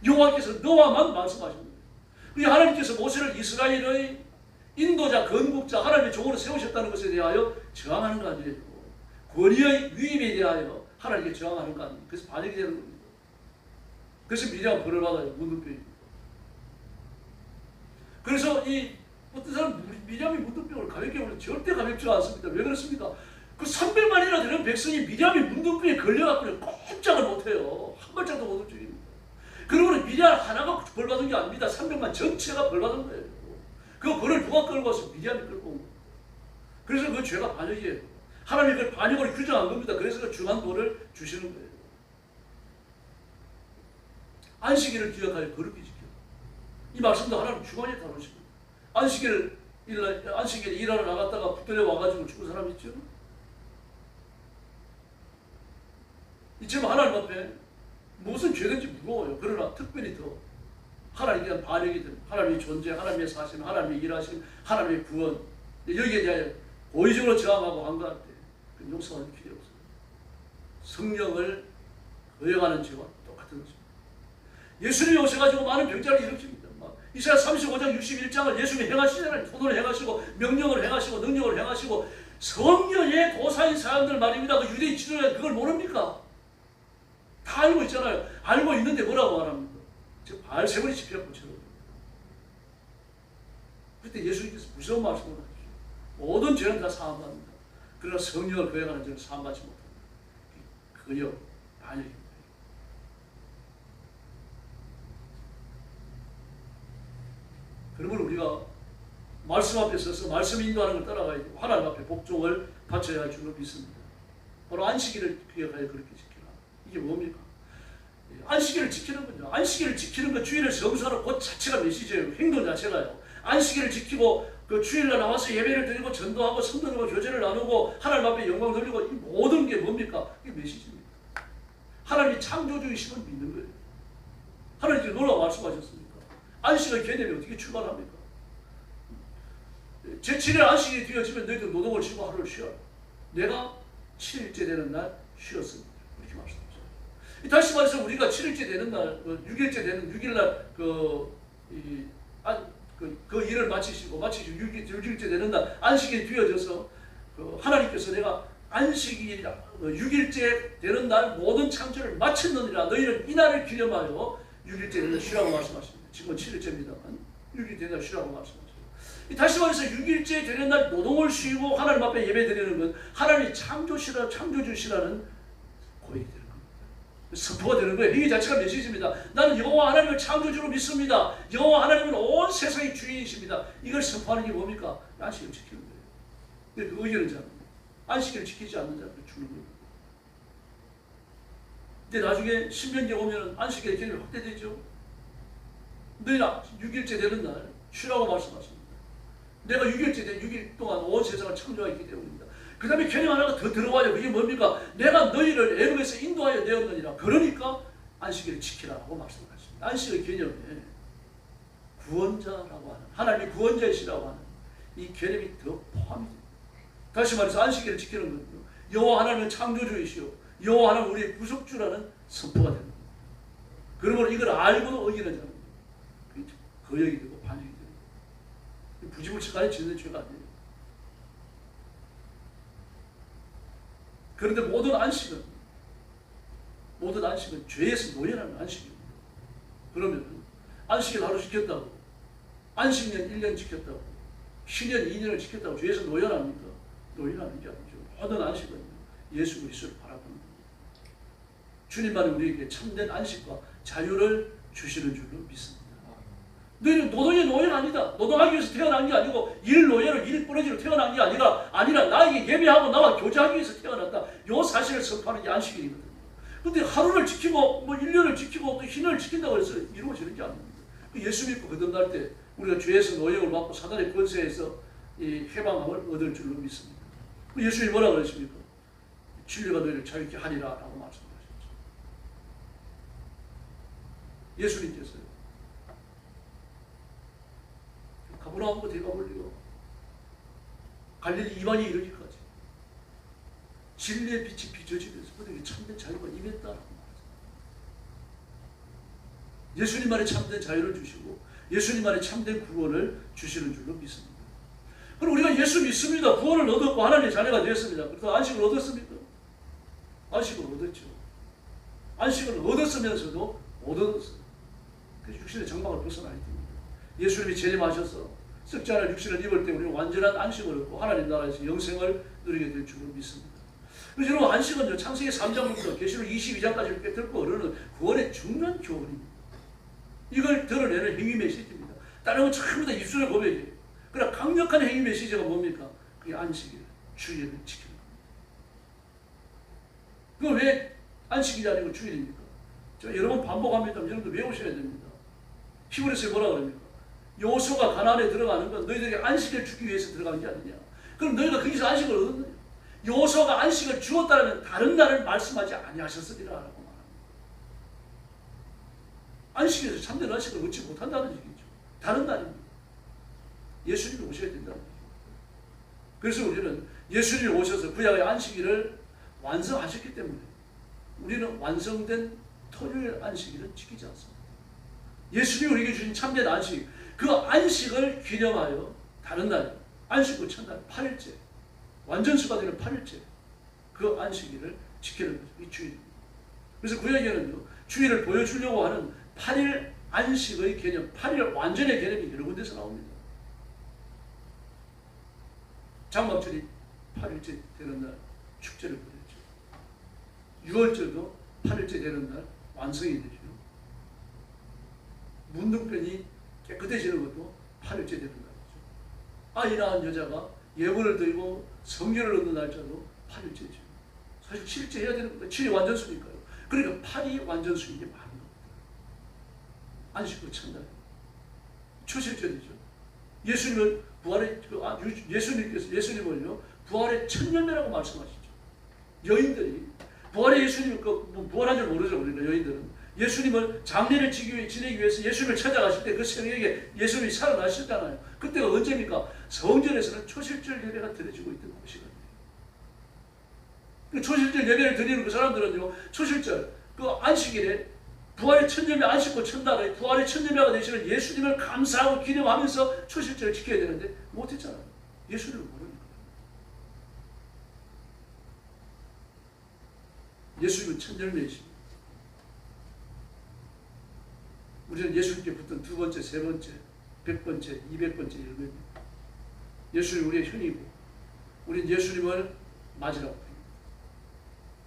여호와께서 너와만 말씀하십니다. 그리고 하나님께서 모세를 이스라엘의 인도자, 건국자, 하나님의 종으로 세우셨다는 것에 대하여 저항하는 거 아니에요. 권위의 위임에 대하여 하나님께 저항하는 거 아니에요. 그래서 반역이 되는 겁니다. 그래서 미리암 벌을 받아요. 문둥병입니다. 그래서 이 어떤 사람 미리암이 묻은 병을 가볍게 보면 절대 가볍지가 않습니다. 왜 그렇습니까? 그 300만이나 되는 백성이 미리암이 묻은 병에 걸려갖고 꼼짝을 못해요. 한 발짝도 못 움직입니다. 그러고는 미리암 하나가 벌받은 게 아닙니다. 300만 전체가 벌받은 거예요. 그 벌을 누가 끌고 와서 미리암이 끌고 온 거예요. 그래서 그 죄가 반역이에요. 하나님이 그 반역을 규정한 겁니다. 그래서 그 중한 벌을 주시는 거예요. 안식일을 기억하여 거룩히 지켜. 이 말씀도 하나님 중앙에 다루십니다. 안식일에 일하러 나갔다가 붙들려 와가지고 죽은 사람 있죠? 이처럼 하나님 앞에 무슨 죄든지 무거워요. 그러나 특별히 더 하나님에 대한 반역이든 하나님의 존재, 하나님의 사심, 하나님의 일하심, 하나님의 구원 여기에 대하여 고의적으로 저항하고 한 것 같아. 그 용서하는 필요 없어요. 성령을 거역하는 죄와 똑같은 것입니다. 예수님이 오셔가지고 많은 병자를 일으킵니다. 이사야 35장 61장을 예수님이 행하시잖아요. 손으로 행하시고 명령을 행하시고 능력을 행하시고 성령의 도사인 사람들 말입니다. 그 유대인 지도자 그걸 모릅니까? 다 알고 있잖아요. 알고 있는데 뭐라고 말합니까? 저 바알세불이 집회가 고쳐요. 그때 예수님께서 무서운 말씀을 하시죠. 모든 죄는 다 사함받는다. 그러나 성령을 거역하는 죄는 사함받지 못한다. 거역, 반역입니다. 그러면 우리가 말씀 앞에 서서 말씀 인도하는 걸 따라가야 되고 하나님 앞에 복종을 바쳐야 할 줄로 믿습니다. 바로 안식일을 기억하여 그렇게 지키라. 이게 뭡니까? 안식일을 지키는 거죠. 안식일을 지키는 것, 주일을 성수하는 것 자체가 메시지예요. 행동 자체가요. 안식일을 지키고 그 주일날 나와서 예배를 드리고 전도하고 성도들과 교제를 나누고 하나님 앞에 영광 돌리고 이 모든 게 뭡니까? 이게 메시지입니다. 하나님이 창조주이심을 믿는 거예요. 하나님께서 뭐라고 말씀하셨습니까? 안식의 개념이 어떻게 출발합니까? 제7일 안식일이 되어지면 너희들 노동을 쉬고 하루를 쉬어라. 내가 7일째 되는 날 쉬었습니다. 이렇게 말씀하셨어요. 다시 말해서 우리가 7일째 되는 날, 6일째 되는 6일날 그 일을 마치시고 6일째 되는 날 안식일이 되어져서 하나님께서 내가 안식일 6일째 되는 날 모든 창조를 마쳤느니라. 너희는 이 날을 기념하여 6일째 되는 날 쉬라고 말씀하십니다. 지금은 7일째입니다만 6일 되는 날 쉬라고 말씀하십니다. 다시 말해서 6일째 되는 날 노동을 쉬고 하나님 앞에 예배 드리는 건 하나님이 창조주시라는 고백이 되는 겁니다. 선포가 되는 거예요. 이 자체가 메시지입니다. 나는 여호와 하나님을 창조주로 믿습니다. 여호와 하나님은 온 세상의 주인이십니다. 이걸 선포하는 게 뭡니까? 안식일을 지키는 거예요. 그 의견은 자 안식일을 지키지 않는 자를 죽는 거예요. 근데 나중에 신명기에 오면 안식일의 개념이 확대되죠. 너희는 6일째 되는 날 쉬라고 말씀하십니다. 내가 6일째 된 6일 동안 온 세상을 창조하기 때문입니다. 그 다음에 개념 하나가 더 들어와요. 그게 뭡니까? 내가 너희를 애굽에서 인도하여 내었느니라. 그러니까 안식일을 지키라고 말씀하십니다. 안식의 개념에 구원자라고 하는, 하나님이 구원자이시라고 하는 이 개념이 더 포함이 됩니다. 다시 말해서 안식일을 지키는 것은 여호와 하나님은 창조주이시오, 여호와 하나님은 우리의 구속주라는 선포가 됩니다. 그러므로 이걸 알고도 어기는 자는 거역이 되고 반역이 되고 부지불식하게 짓는 죄가 아니에요. 그런데 모든 안식은 죄에서 노예라는 안식입니다. 그러면 안식일 하루 지켰다고, 안식년 1년 지켰다고, 신년 2년을 지켰다고 죄에서 노예랍니까? 노예라는 게 아니죠. 모든 안식은 예수 그리스도를 바라보는 겁니다. 주님만이 우리에게 참된 안식과 자유를 주시는 줄로 믿습니다. 너희는 노동의 노예가 아니다. 노동하기 위해서 태어난 게 아니고 일 노예로 일 뿌러지로 태어난 게 아니라 나에게 예배하고 나와 교제하기 위해서 태어났다. 이 사실을 선포하는 게 안식일이거든요. 근데 하루를 지키고 1년을 지키고 또 신년을 지킨다고 해서 이루어지는 게 아닙니다. 예수 믿고 거듭날 때 우리가 죄에서 노예를 받고 사단의 권세에서 이 해방함을 얻을 줄로 믿습니다. 예수님이 뭐라고 그랬습니까? 진리가 너희를 자유케 하리라 라고 말씀하셨죠. 예수님께서요. 가버나움과 대가볼리고 갈릴리 이방에 이르기까지 진리의 빛이 비춰지면서 그들에게 참된 자유가 임했다라고 말합니다. 예수님만의 참된 자유를 주시고 예수님만의 참된 구원을 주시는 줄로 믿습니다. 그럼 우리가 예수 믿습니다. 구원을 얻었고 하나님의 자녀가 되었습니다. 그래서 안식을 얻었습니까? 안식을 얻었죠. 안식을 얻었으면서도 못 얻었어요. 그래서 육신의 장막을 벗어나야 됩니다. 예수님이 재림하셔서 썩지 않을 육신을 입을 때 우리는 완전한 안식을 얻고 하나님 나라에서 영생을 누리게 될 줄로 믿습니다. 그래서 여러분, 안식은요, 창세기 3장부터 계시록 22장까지 꿰뚫고 흐르는 구원의 중요한 교훈입니다. 이걸 드러내는 행위 메시지입니다. 다른 건 전부 다 입술의 고백이에요. 그러나 강력한 행위 메시지가 뭡니까? 그게 안식이에요. 주일을 지키는 겁니다. 그건 왜 안식일이 아니고 주일입니까? 제가 여러 번 반복합니다. 여러분들 외우셔야 됩니다. 히브리서에 뭐라 그럽니까? 여호수아가 가나안에 들어가는 건 너희들에게 안식을 주기 위해서 들어간 게 아니냐. 그럼 너희가 거기서 안식을 얻었느냐? 여호수아가 안식을 주었다면 다른 날을 말씀하지 아니하셨으리라라고 말합니다. 안식에서 참된 안식을 얻지 못한다는 얘기죠. 다른 날입니다. 예수님이 오셔야 된다는 얘기죠. 그래서 우리는 예수님이 오셔서 구약의 안식일을 완성하셨기 때문에 우리는 완성된 토요일 안식일은 지키지 않습니다. 예수님이 우리에게 주신 참된 안식, 그 안식을 기념하여 다른 날, 안식 후 첫날 8일째, 완전수가 되는 8일째 그 안식일을 지키는 거죠. 이 주일입니다. 그래서 구약에는요, 주일을 보여주려고 하는 8일 안식의 개념, 8일 완전의 개념이 여러 군데서 나옵니다. 장막절이 8일째 되는 날 축제를 보냈죠. 6월절도 8일째 되는 날 완성이 되죠. 문둥병이 깨끗해지는 것도 8일째 되는 날이죠. 아이 낳은 여자가 예물을 드리고 성결을 얻는 날짜도 8일째죠. 사실 7일째 해야 되는 겁니다. 7이 완전수니까요. 그러니까 8이 완전수인 게 많은 겁니다. 안식 후 첫날 초실절이죠. 예수님을 부활의 예수님을요 부활의 첫 열매라고 말씀하시죠. 여인들이 부활의 예수님 부활한 줄 모르죠. 우리가 여인들은 예수님을 장례를 지내기 위해서 예수님을 찾아가실 때 그 새벽에 예수님이 살아나셨잖아요. 그때가 언제입니까? 성전에서는 초실절 예배가 드려지고 있던 시간이에요. 그 초실절 예배를 드리는 그 사람들은요, 초실절 그 안식일에 부활의 첫 열매 안식고 첫날에 부활의 첫 열매가 되시는 예수님을 감사하고 기념하면서 초실절을 지켜야 되는데 못했잖아요. 예수님을 모르니까. 예수님은 첫 열매이십니다. 우리는 예수님께 붙은 두 번째, 세 번째, 100번째, 200번째 열매입니다. 예수님 우리의 형이고 우리는 예수님을 맞으라고 합니다.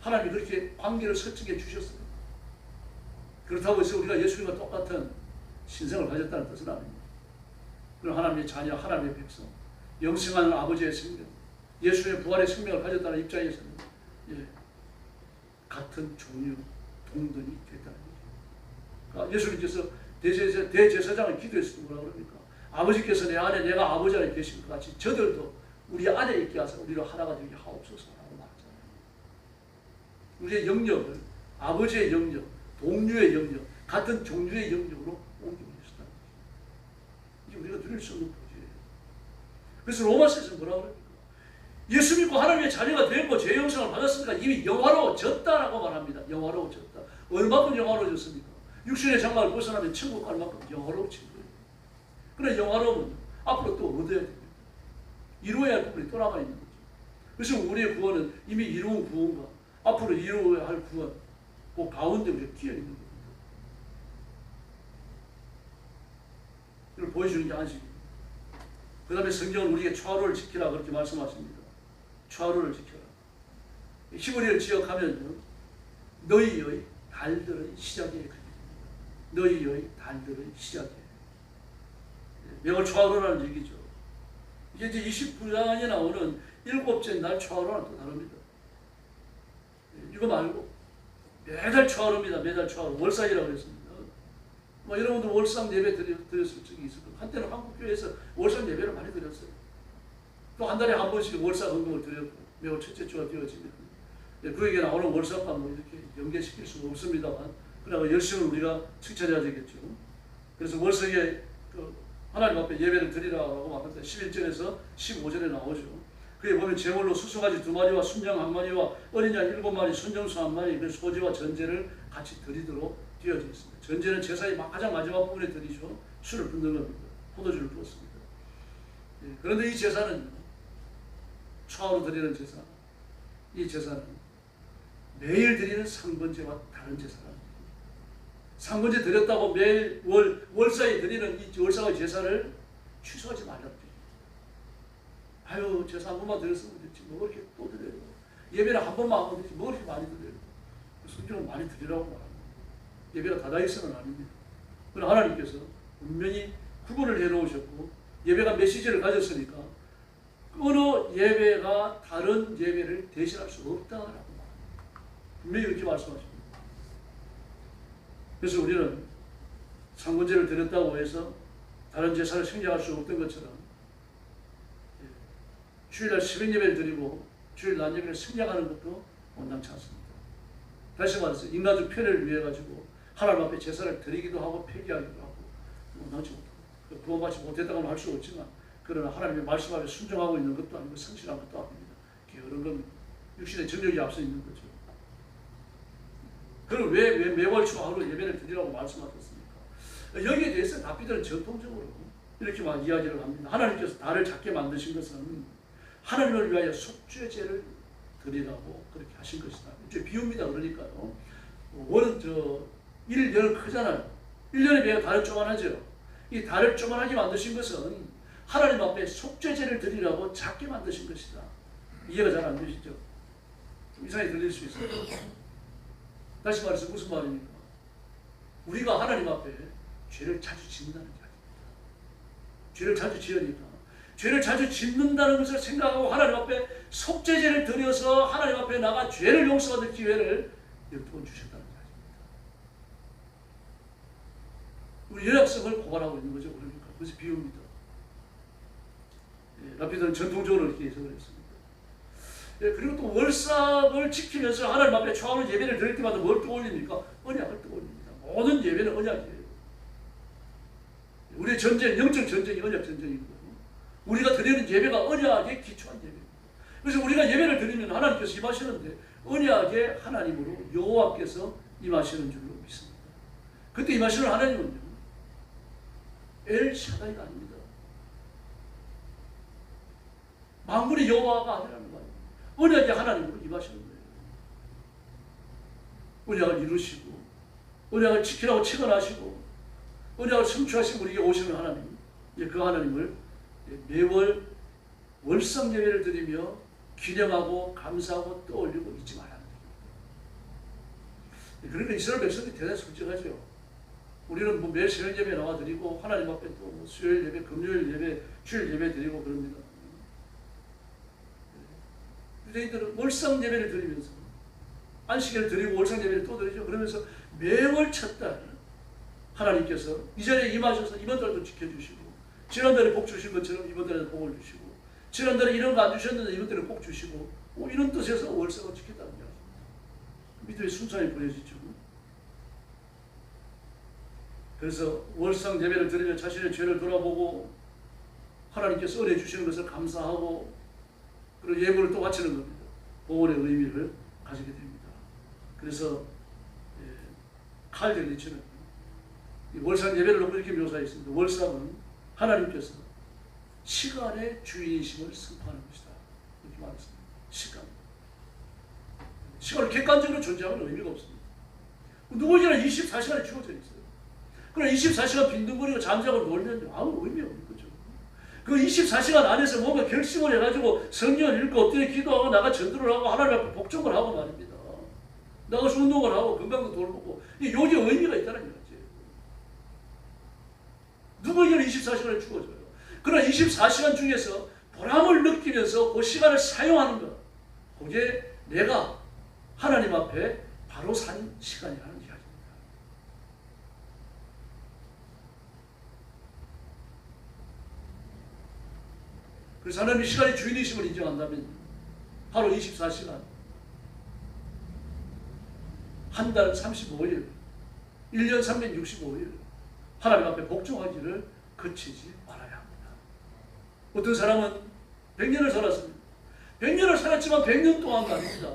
하나님이 그렇게 관계를 설정해 주셨습니다. 그렇다고 해서 우리가 예수님과 똑같은 신성을 가졌다는 뜻은 아닙니다. 그럼 하나님의 자녀, 하나님의 백성, 영생하는 아버지의 생명, 예수님의 부활의 생명을 가졌다는 입장에서는 같은 종류, 동등이 됐다는 얘기죠. 그러니까 예수님께서 대제사장을 기도했을 때 뭐라 그럽니까? 아버지께서 내 안에 내가 아버지 안에 계신 것 같이 저들도 우리 안에 있게 하사 우리로 하나가 되게 하옵소서라고 말하잖아요. 우리의 영역을 아버지의 영역, 동류의 영역, 같은 종류의 영역으로 옮겨주셨다는 거죠. 이게 우리가 누릴 수 없는 복이에요. 그래서 로마서에서 뭐라 그럽니까? 예수 믿고 하나님의 자녀가 되고 죄 용서를 받았으니까 이미 영화로워졌다라고 말합니다. 영화로워졌다. 얼마큼 영화로워졌습니까? 육신의 장막을 벗어나면 천국 갈 만큼 영화로워진 거예요. 그러나 영화로움은 앞으로 또 얻어야 됩니다. 이루어야 할 부분이 또 남아 있는 거죠. 그래서 우리의 구원은 이미 이루은 구원과 앞으로 이루어야 할 구원, 그 가운데 우리가 끼어 있는 겁니다. 이걸 보여주는 게 안식입니다. 그 다음에 성경은 우리에게 초하루를 지키라 그렇게 말씀하십니다. 초하루를 지켜라. 히브리어를 지역하면요, 너희의 달들의 시작에 너희의 달들의 시작에 명월 초하루라는 얘기죠. 이게 이제 29장에 나오는 일곱째 날 초하루와는 또 다릅니다. 이거 말고 매달 초하루입니다. 매달 초하루. 월상이라고 했습니다. 여러분들 월상 예배 드렸을 적이 있을 거예요. 한때는 한국교회에서 월상 예배를 많이 드렸어요. 또 한 달에 한 번씩 월상 헌금을 드렸고 매월 첫째 주가 되어지면 그에게 나오는 월상과 이렇게 연계시킬 수가 없습니다만 그러나 열심히 우리가 칭찬해야 되겠죠. 그래서 월성에 하나님 앞에 예배를 드리라고 말합니다. 11절에서 15절에 나오죠. 그에 보면 제물로 수송아지 2마리와 순양 1마리와 어린 양 7마리, 순정수 1마리, 그 소지와 전제를 같이 드리도록 되어져 있습니다. 전제는 제사의 가장 마지막 부분에 드리죠. 술을 붓는 겁니다. 포도주를 부었습니다. 그런데 이 제사는 초하루 드리는 제사, 이 제사는 매일 드리는 상번제와 다른 제사가 상번제 드렸다고 매일 월사에 드리는 이 월사의 제사를 취소하지 말라고. 아유, 제사 한 번만 드렸으면 됐지. 뭐 그렇게 또 드려요. 예배를 한 번만 하면 되지. 뭐 그렇게 많이 드려요. 성경은 많이 드리라고 말합니다. 예배가 다다익선은 아닙니다. 그러나 하나님께서 분명히 구분을 해놓으셨고 예배가 메시지를 가졌으니까 어느 예배가 다른 예배를 대신할 수 없다라고 말합니다. 분명히 이렇게 말씀하십니다. 그래서 우리는 상번제를 드렸다고 해서 다른 제사를 생략할 수 없던 것처럼 주일날 새벽 예배를 드리고 주일 낮 예배를 생략하는 것도 온당치 않습니다. 다시 말해서 인간적 편의를 위해 가지고 하나님 앞에 제사를 드리기도 하고 폐기하기도 하고 온당치 못합니다. 구원받지 못했다고는 할 수 없지만 그러나 하나님의 말씀 앞에 순종하고 있는 것도 아니고 성실한 것도 아닙니다. 게으른 겁니다. 육신의 정력이 앞서 있는 거죠. 그럼 왜 매월 초하루 예배를 드리라고 말씀하셨습니까? 여기에 대해서 다윗은 전통적으로 이렇게 막 이야기를 합니다. 하나님께서 달을 작게 만드신 것은 하나님을 위하여 속죄제를 드리라고 그렇게 하신 것이다. 이제 비유입니다. 그러니까요. 월은 1년 크잖아요. 1년에 비해 달을 쪼만하죠. 이 달을 쪼만하게 만드신 것은 하나님 앞에 속죄제를 드리라고 작게 만드신 것이다. 이해가 잘 안 되시죠? 좀 이상하게 들릴 수 있어요. 다시 말해서 무슨 말입니까? 우리가 하나님 앞에 죄를 자주 짓는다는 이야기입니다. 죄를 자주 지으니까 죄를 자주 짓는다는 것을 생각하고 하나님 앞에 속죄제를 드려서 하나님 앞에 나가 죄를 용서받을 기회를 12번 주셨다는 이야기입니다. 우리 연약성을 고발하고 있는 거죠. 그러니까 그것이 비유입니다. 라피드는 전통적으로 이렇게 해석을 했습니다. 그리고 또 월삭을 지키면서 하나님 앞에 초하루 예배를 드릴 때마다 뭘 떠올립니까? 언약을 떠올립니다. 모든 예배는 언약이에요. 우리의 전쟁, 영적 전쟁이 언약 전쟁이거든요. 우리가 드리는 예배가 언약에 기초한 예배입니다. 그래서 우리가 예배를 드리면 하나님께서 임하시는데 언약의 하나님으로 여호와께서 임하시는 줄로 믿습니다. 그때 임하시는 하나님은요, 엘샤다이가 아닙니다. 만군의 여호와가 아니라는 거예요. 언약의 하나님으로 임하시는 거예요. 언약을 이루시고 언약을 지키라고 책원하시고 언약을 성취하시고 우리에게 오시는 하나님, 그 하나님을 매월 월상 예배를 드리며 기념하고 감사하고 떠올리고 잊지 말라는 거예요. 그러니까 이스라엘 백성들이 대단히 솔직하죠. 우리는 뭐 매일 새벽 예배 나와 드리고 하나님 앞에 또 수요일 예배, 금요일 예배, 주일 예배 드리고 그럽니다. 유대인들은 월상 예배를 드리면서 안식일을 드리고 월상 예배를 또 드리죠. 그러면서 매월 첫 달 하나님께서 이 자리에 임하셔서 이번 달도 지켜주시고 지난달에 복 주신 것처럼 이번 달에도 복을 주시고 지난달에 이런 거 안 주셨는데 이번 달에 복 주시고 이런 뜻에서 월상을 지켰다는 거예요. 믿음의 순산이 보여지죠. 그래서 월상 예배를 드리며 자신의 죄를 돌아보고 하나님께서 은혜 주시는 것을 감사하고 그리고 예물을 또 바치는 겁니다. 보온의 의미를 가지게 됩니다. 그래서 칼 델리치는 월상 예배를 놓고 이렇게 묘사했습니다. 월상은 하나님께서 시간의 주인이심을 선포하는 것이다. 이렇게 말했습니다. 시간은 객관적으로 존재하는 의미가 없습니다. 누구에게나 24시간이 주어져 있어요. 그럼 24시간 빈둥거리고 잠자고 놀면 아무 의미가 없는 거죠. 그 24시간 안에서 뭔가 결심을 해가지고 성경을 읽고 엎드려 기도하고 나가 전도를 하고 하나님 앞에 복종을 하고 말입니다. 나가서 운동을 하고 건강도 돌보고 여기에 의미가 있다는 거지. 누구에게나 24시간을 주어져요. 그러나 24시간 중에서 보람을 느끼면서 그 시간을 사용하는 것, 그게 내가 하나님 앞에 바로 산 시간이라는 이야기입니다. 그래서 하나님이 시간의 주인이심을 인정한다면 하루 24시간, 한 달 35일, 1년 365일 하나님 앞에 복종하기를 그치지 말아야 합니다. 어떤 사람은 100년을 살았습니다. 100년을 살았지만 100년 동안 말입니다.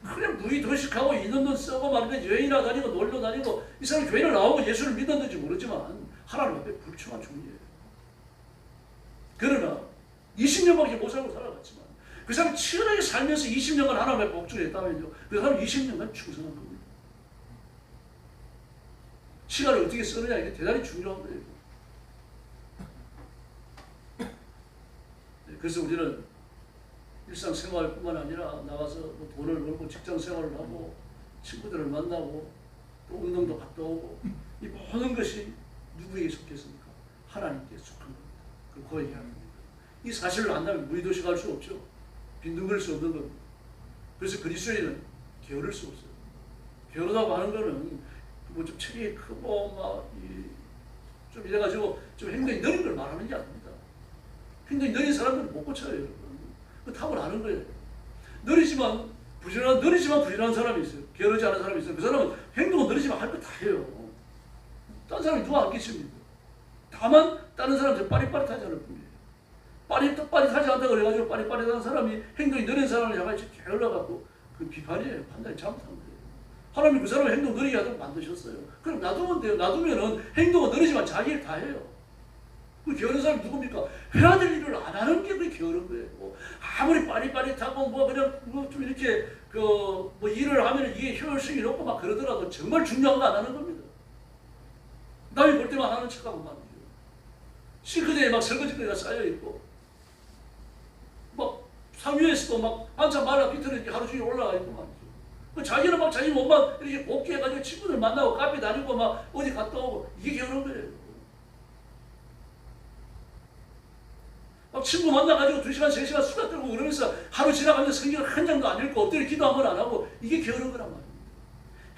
그냥 누이 도식하고 있는 돈 쓰고 말입니다. 여행이나 다니고 놀러 다니고 이 사람이 교회를 나오고 예수를 믿었는지 모르지만 하나님 앞에 불충한 종이에요. 그러나 20년밖에 못 살고 살아갔지만 그 사람이 치열하게 살면서 20년간 하나님 앞에 복종했다면요, 그 사람은 20년간 충성한 겁니다. 시간을 어떻게 쓰느냐 이게 대단히 중요한 거예요. 그래서 우리는 일상생활뿐만 아니라 나가서 뭐 돈을 벌고 직장생활을 하고 친구들을 만나고 또 운동도 갔다 오고 이 모든 것이 누구에게 속했습니까? 하나님께 속한 겁니다. 그 고백해야 합니다. 이 사실을 안다면 무의도식할 수 없죠. 빈둥거릴 수 없는 겁니다. 그래서 그리스도인은 게으를 수 없어요. 게으르다고 하는 거는 뭐 좀 체격이 크고 막 좀 이래가지고 좀 행동이 느린 걸 말하는 게 아닙니다. 행동이 느린 사람들은 못 고쳐요, 여러분. 그 타고나는 거예요. 느리지만 부지런한 사람이 있어요. 게으르지 않은 사람이 있어요. 그 사람은 행동은 느리지만 할 거 다 해요. 다른 사람이 누가 안 끼칩니다. 다만 다른 사람들 빠릿빠릿하지 않을 뿐이에요. 빠릿하지 않다고 그래가지고 빠릿빠릿한 사람이 행동이 느린 사람을 향해 게을러갖고 그 비판이에요. 판단이 잘못한 거예요. 하나님이 그 사람을 행동 느리게 하도록 만드셨어요. 그럼 놔두면 돼요. 놔두면은 행동은 느리지만 자기 일 다 해요. 그 게으른 사람이 누굽니까? 해야 될 일을 안 하는 게 그게 게으른 거예요. 뭐 아무리 빠릿빠릿하고 뭐 그냥 뭐 좀 이렇게 뭐 일을 하면 이게 효율성이 높고 막 그러더라도 정말 중요한 거 안 하는 겁니다. 남이 볼 때만 하는 척하고 말이죠. 싱크대에 막 설거지거리가 쌓여 있고 막 상위에서도 막 한참 말라 비틀어지게 하루 종일 올라가 있고 말이죠. 자기는 막 자기 몸만 이렇게 복귀해가지고 친구들 만나고 카페 다니고 막 어디 갔다 오고 이게 게으른 거예요. 막 친구 만나가지고 2시간, 3시간 수다 떨고 그러면서 하루 지나가면서 성경을 한 장도 안 읽고 엎드려 기도 한 번 안 하고 이게 게으른 거란 말입니다.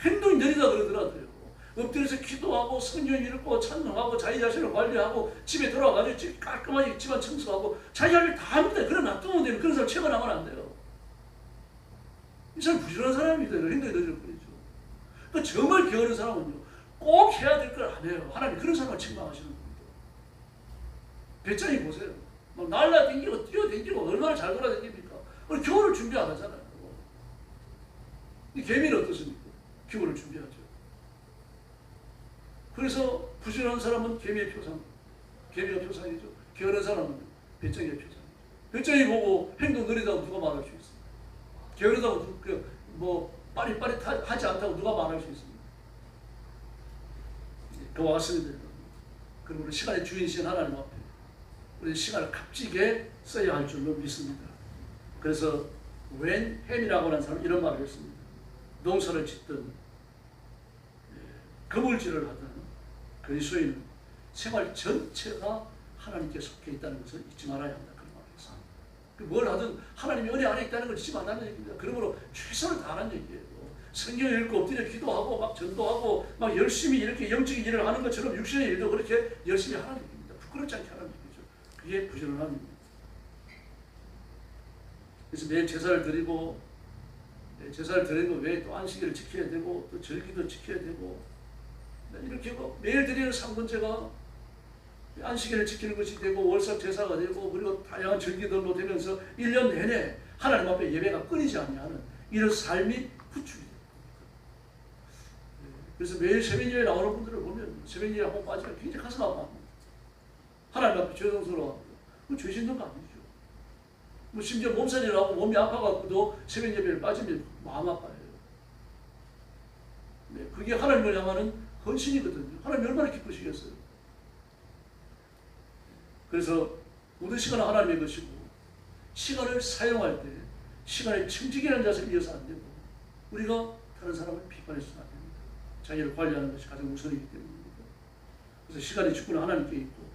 행동이 느리다 그러더라도요. 엎드려서 기도하고 성경 읽고 찬송하고 자기 자신을 관리하고 집에 돌아가가지고 깔끔하게 집안 청소하고 자기 할 일 다 합니다. 그래 놔두면 돼요. 그런 사람 채워나가면 안 돼요. 이 사람 부지런한 사람입니다. 행동이 느릴 뿐이죠. 그러니까 정말 게으른 사람은요. 꼭 해야 될 걸 안 해요. 하나님 그런 사람을 책망하시는 겁니다. 배짱이 보세요. 막 날라다니고 뛰어다니고 얼마나 잘 돌아다닙니까? 겨울을 준비 안 하잖아요. 이 개미는 어떻습니까? 겨울을 준비하죠. 그래서 부지런한 사람은 개미의 표상, 개미가 표상이죠. 게으른 사람은 배짱이의 표상이죠. 배짱이 보고 행동 느리다고 누가 말할 수 있습니까? 게으르다고 뭐 빠릿빠릿하지 않다고 누가 말할 수 있습니까? 그와 같습니다. 그리고 우리 시간의 주인이신 하나님 앞에 우리 시간을 값지게 써야 할 줄로 믿습니다. 그래서 웬 햄이라고 하는 사람은 이런 말을 했습니다. 농사를 짓든 거물질을 하든 그리스도인은 생활 전체가 하나님께 속해 있다는 것을 잊지 말아야 한다. 그런 말을 했습니다. 뭘 하든 하나님이 은혜 안에 있다는 걸 잊지 말라는 얘기입니다. 그러므로 최선을 다하는 얘기예요. 성경 읽고 엎드려 기도하고 막 전도하고 막 열심히 이렇게 영적인 일을 하는 것처럼 육신의 일도 그렇게 열심히 하는 얘기입니다. 부끄럽지 않게 하는 얘기죠. 그게 부지런함입니다. 그래서 매일 제사를 드리고 제사를 드리는 것 외에 또 안식일을 지켜야 되고 또 절기도 지켜야 되고 이렇게 매일 드리는 상번제가 안식일을 지키는 것이 되고 월삭 제사가 되고 그리고 다양한 절기들로 되면서 1년 내내 하나님 앞에 예배가 끊이지 않냐는 이런 삶이 구축이 됩니다. 그래서 매일 새벽예배 나오는 분들을 보면 새벽예배 한번 빠지면 굉장히 가슴 아파합니다. 하나님 앞에 죄송스러워합니다. 그건 죄짓는 거 아니죠. 뭐 심지어 몸살이 나고 몸이 아파갖고도 새벽예배를 빠지면 마음 아파요. 네, 그게 하나님을 향하는 헌신이거든요. 하나님 얼마나 기쁘시겠어요. 그래서 모든 시간은 하나님의 것이고 시간을 사용할 때 시간의 청지기라는 자세를 이어서 안 되고 우리가 다른 사람을 비판해서는 안 됩니다. 자기를 관리하는 것이 가장 우선이기 때문입니다. 그래서 시간의 주권은 하나님께 있고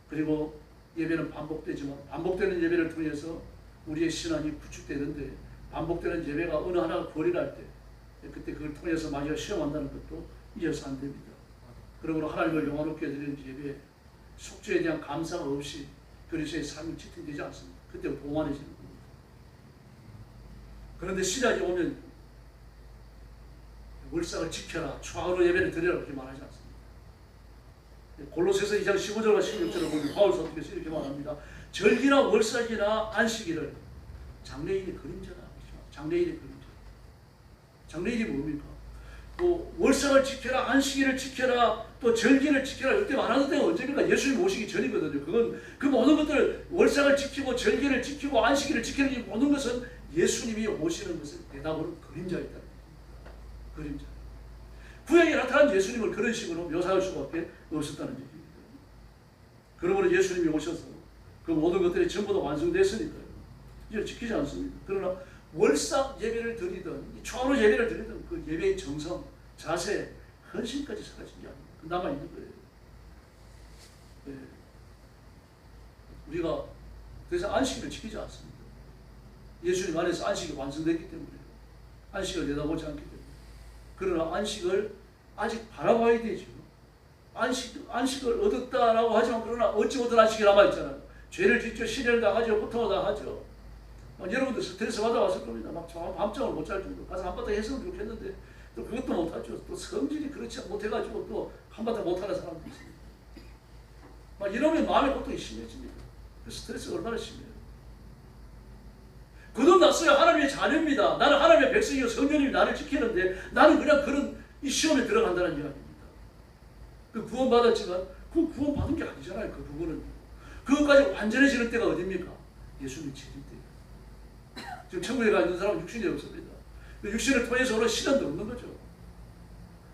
그리고 예배는 반복되지만 반복되는 예배를 통해서 우리의 신앙이 구축되는데 반복되는 예배가 어느 하나가 거리날 때 그때 그걸 통해서 마귀가 시험한다는 것도 이어서 안 됩니다. 그러므로 하나님을 영화롭게 드리는 예배 속죄에 대한 감사가 없이 그리스도의 삶이 지탱되지 않습니다. 그때 봉안해지는 겁니다. 그런데 시작이 오면 월삭을 지켜라, 추앙으로 예배를 드리라 그렇게 말하지 않습니다. 골로새서 2장 15절과 16절을 보면 바울 사도께서 이렇게 말합니다. 절기나 월삭이나 안식일을 장래일의 그림자다. 장래일의 그림자. 장래일이 뭡니까? 뭐 월삭을 지켜라, 안식일을 지켜라, 또 절기를 지켜라. 이때 말하는 때가 언제입니까? 예수님 오시기 전이거든요. 그건 그 모든 것들 월삭을 지키고 절기를 지키고 안식일을 지키는 이 모든 것은 예수님이 오시는 것을 대답으로 그림자였다. 그림자. 구약에 나타난 예수님을 그런 식으로 묘사할 수밖에 없었다는 얘기입니다. 그러므로 예수님이 오셔서 그 모든 것들이 전부 다 완성됐으니까요. 이걸 지키지 않습니다. 그러나 월삭 예배를 드리던, 초하루 예배를 드리던 그 예배의 정성, 자세, 헌신까지 사라진 게 아닙니다. 남아있는 거예요. 네. 우리가 더 이상 안식일을 지키지 않습니다. 예수님 안에서 안식이 완성됐기 때문에 안식을 내다보지 않기 때문에. 그러나 안식을 아직 바라봐야 되죠. 안식을 얻었다라고 하지만 그러나 어찌 못한 안식이 남아있잖아요. 죄를 짓죠. 시련을 당하죠. 고통을 당하죠. 여러분들 스트레스 받아왔을 겁니다. 막 밤잠을 못 잘 정도. 가서 한바탕 했으면 좋겠는데 또 그것도 못하죠. 또 성질이 그렇지 못해가지고 또 한바탕 못하는 사람도 있습니다. 막 이러면 마음의 고통이 심해집니다. 그 스트레스가 얼마나 심해요. 거듭났어요. 하나님의 자녀입니다. 나는 하나님의 백성이요 성령님이 나를 지키는데 나는 그냥 그런 이 시험에 들어간다는 이야기입니다. 그 구원 받았지만 그 구원 받은 게 아니잖아요. 그 부분은 그것까지 완전해지는 때가 어딥니까? 예수님 재림 때예요. 지금 천국에 가 있는 사람은 육신이 없습니다. 그 육신을 통해서 오는 시련도 없는 거죠.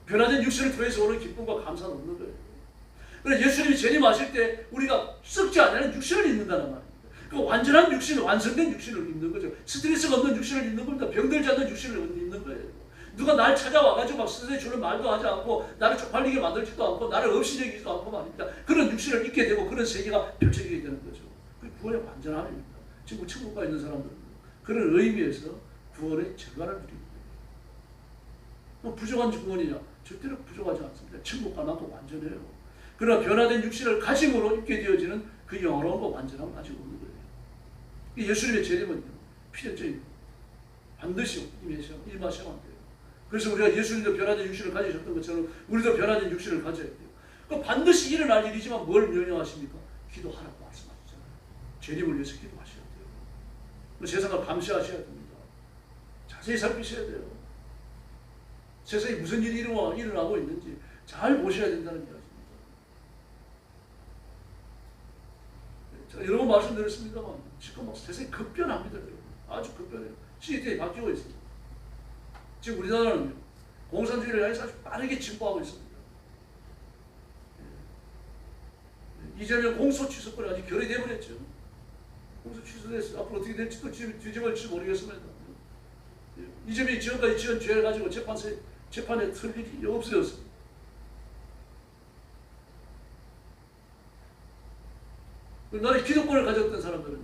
변화된 육신을 통해서 오는 기쁨과 감사는 없는 거예요. 그래서 예수님이 재림하실 때 우리가 썩지 않는 육신을 입는다는 말입니다. 그 완전한 육신, 완성된 육신을 입는 거죠. 스트레스가 없는 육신을 입는 겁니다. 병들지 않는 육신을 입는 거예요. 누가 날 찾아와가지고 막 스트레스 주는 말도 하지 않고 나를 쪽팔리게 만들지도 않고 나를 없이 여기지도 않고 말입니다. 그런 육신을 입게 되고 그런 세계가 펼쳐지게 되는 거죠. 그게 구원의 완전함입니다. 지금 천국 가 있는 사람들은 그런 의미에서 구원의 절반을 누리는 거예요. 부족한 구원이냐? 절대로 부족하지 않습니다. 천국 갈 만큼 완전해요. 그러나 변화된 육신을 가짐으로 입게 되어지는 그 영원함과 완전함을 가지고 있는 거예요. 예수님의 재림은요, 필연적인 반드시 임하셔야 돼요. 그래서 우리가 예수님도 변화된 육신을 가지셨던 것처럼 우리도 변화된 육신을 가져야 돼요. 그럼 반드시 일어날 일이지만 뭘 명령하십니까? 기도하라고 말씀하시잖아요. 재림을 위해서 기도하셔야 돼요. 세상을 감시하셔야 됩니다. 자세히 살피셔야 돼요. 세상에 무슨 일이 일어나고 있는지 잘 보셔야 된다는 이야기입니다. 제가 여러 번 말씀드렸습니다만 지금 막 세상이 급변합니다. 아주 급변해요. 시대에 바뀌고 있습니다. 지금 우리나라는 공산주의를 향해서 아주 빠르게 진보하고 있습니다. 이재명 공소 취소권이 아직 결의돼 버렸죠. 공소 취소됐어요. 앞으로 어떻게 될지도 뒤집을지 모르겠습니다. 이재명이 지금까지 지은 죄를 가지고 재판에 틀 일이 없어졌습니다. 나라의 기득권을 가졌던 사람들은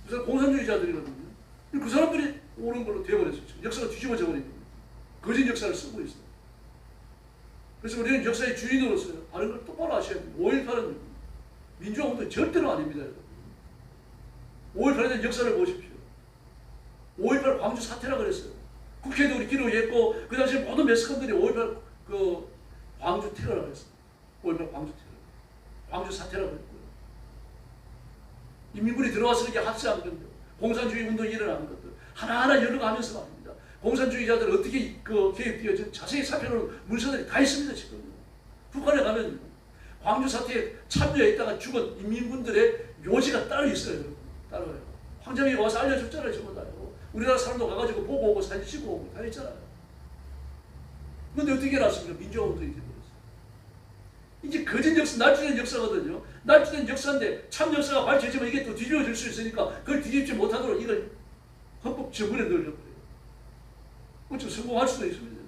그 사람 공산주의자들이거든요. 그 사람들이 옳은 걸로 되어버렸어요. 역사가 뒤집어져 버린 겁니다. 거짓 역사를 쓰고 있어요. 그래서 우리는 역사의 주인으로서요. 다른 걸 똑바로 아셔야 됩니다. 5.18은 민주화 운동 절대로 아닙니다. 5.18에 대한 역사를 보십시오. 5.18 광주 사태라고 그랬어요. 국회에도 우리 기록했고 그 당시 모든 매스컴들이 5.18 그 광주 테러라고 했어요. 5.18 광주 테러. 광주 사태라고 했고요. 인민군이 들어와서 이렇게 합세한 건데 공산주의 운동이 일어나는 것들 하나하나 열어가면서 말입니다. 공산주의자들 어떻게 개입되어 자세히 살펴놓은 문서들이 다 있습니다. 지금 북한에 가면 광주 사태에 참여했다가 죽은 인민군들의 묘지가 따로 있어요. 따로요. 황정희가 와서 알려줬잖아요. 전부 다요. 우리나라 사람도 가가지고 보고 오고 사진 찍고 오고 다 했잖아요. 그런데 어떻게 났습니까? 민주화 운동이 되어버렸어요. 이제 거짓 역사, 날조된 역사거든요. 날조된 역사인데 참 역사가 밝혀지면 이게 또 뒤집어질 수 있으니까 그걸 뒤집지 못하도록 이걸 헌법 정문에 넣으려고. 어쩌면 성공할 수도 있습니다.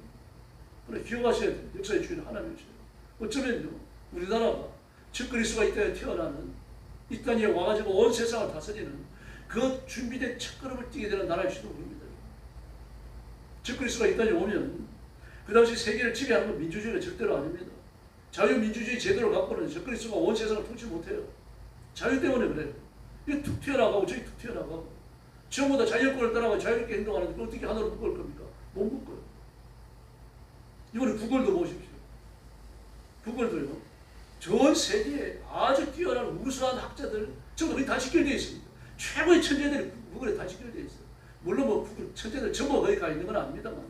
그러나 기억하셔야 돼요. 역사의 주인은 하나님이세요. 어쩌면요, 우리나라가 적그리스도가 이 땅에 태어나는, 이 땅에 와가지고 온 세상을 다스리는 그 준비된 첫걸음을 뛰게 되는 나라일지도 모릅니다. 적그리스도가 이 땅에 오면 그 당시 세계를 지배하는 건 민주주의가 절대로 아닙니다. 자유민주주의 제도를 갖고는 적그리스도가 온 세상을 통치 못해요. 자유 때문에 그래요. 이게 툭 튀어나가고 저기 툭 튀어나가고 전부 다 자유권을 따라가 자유롭게 행동하는데 어떻게 하나로 묶을 겁니까? 못 묶어요. 이번에 구글도 보십시오. 구글도요. 전 세계에 아주 뛰어난 우수한 학자들 전부 거의 다 식결되어 있습니다. 최고의 천재들이 구글에 다 식결되어 있어요. 물론 뭐 구글 천재들 전부 거기 가 있는 건 아닙니다만.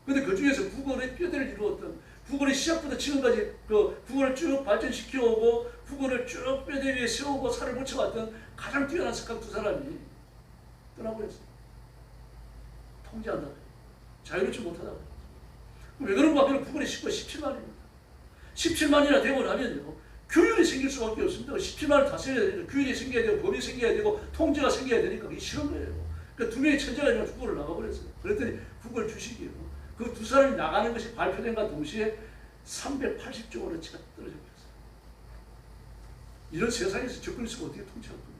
그런데 그 중에서 구글의 뼈대를 이루었던 구글의 시작부터 지금까지 그 구글을 쭉 발전시켜오고 구글을 쭉 뼈대 위에 세우고 살을 붙여왔던 가장 뛰어난 석학 두 사람이 떠나버렸어요. 통제한다. 자유롭지 못하다. 왜 그런가 하면 국군의 식구가 17만입니다. 17만이나 되고 나면요, 규율이 생길 수밖에 없습니다. 17만을 다스려야 되니까 규율이 생겨야 되고 법이 생겨야 되고 통제가 생겨야 되니까 그게 싫은 거예요. 그러니까 두 명의 천재가 지금 국군을 나가버렸어요. 그랬더니 국군을 주시기로 그 두 사람이 나가는 것이 발표된과 동시에 380조 원어치가 떨어져 버렸어요. 이런 세상에서 적그리스도가 어떻게 통치할 겁니까?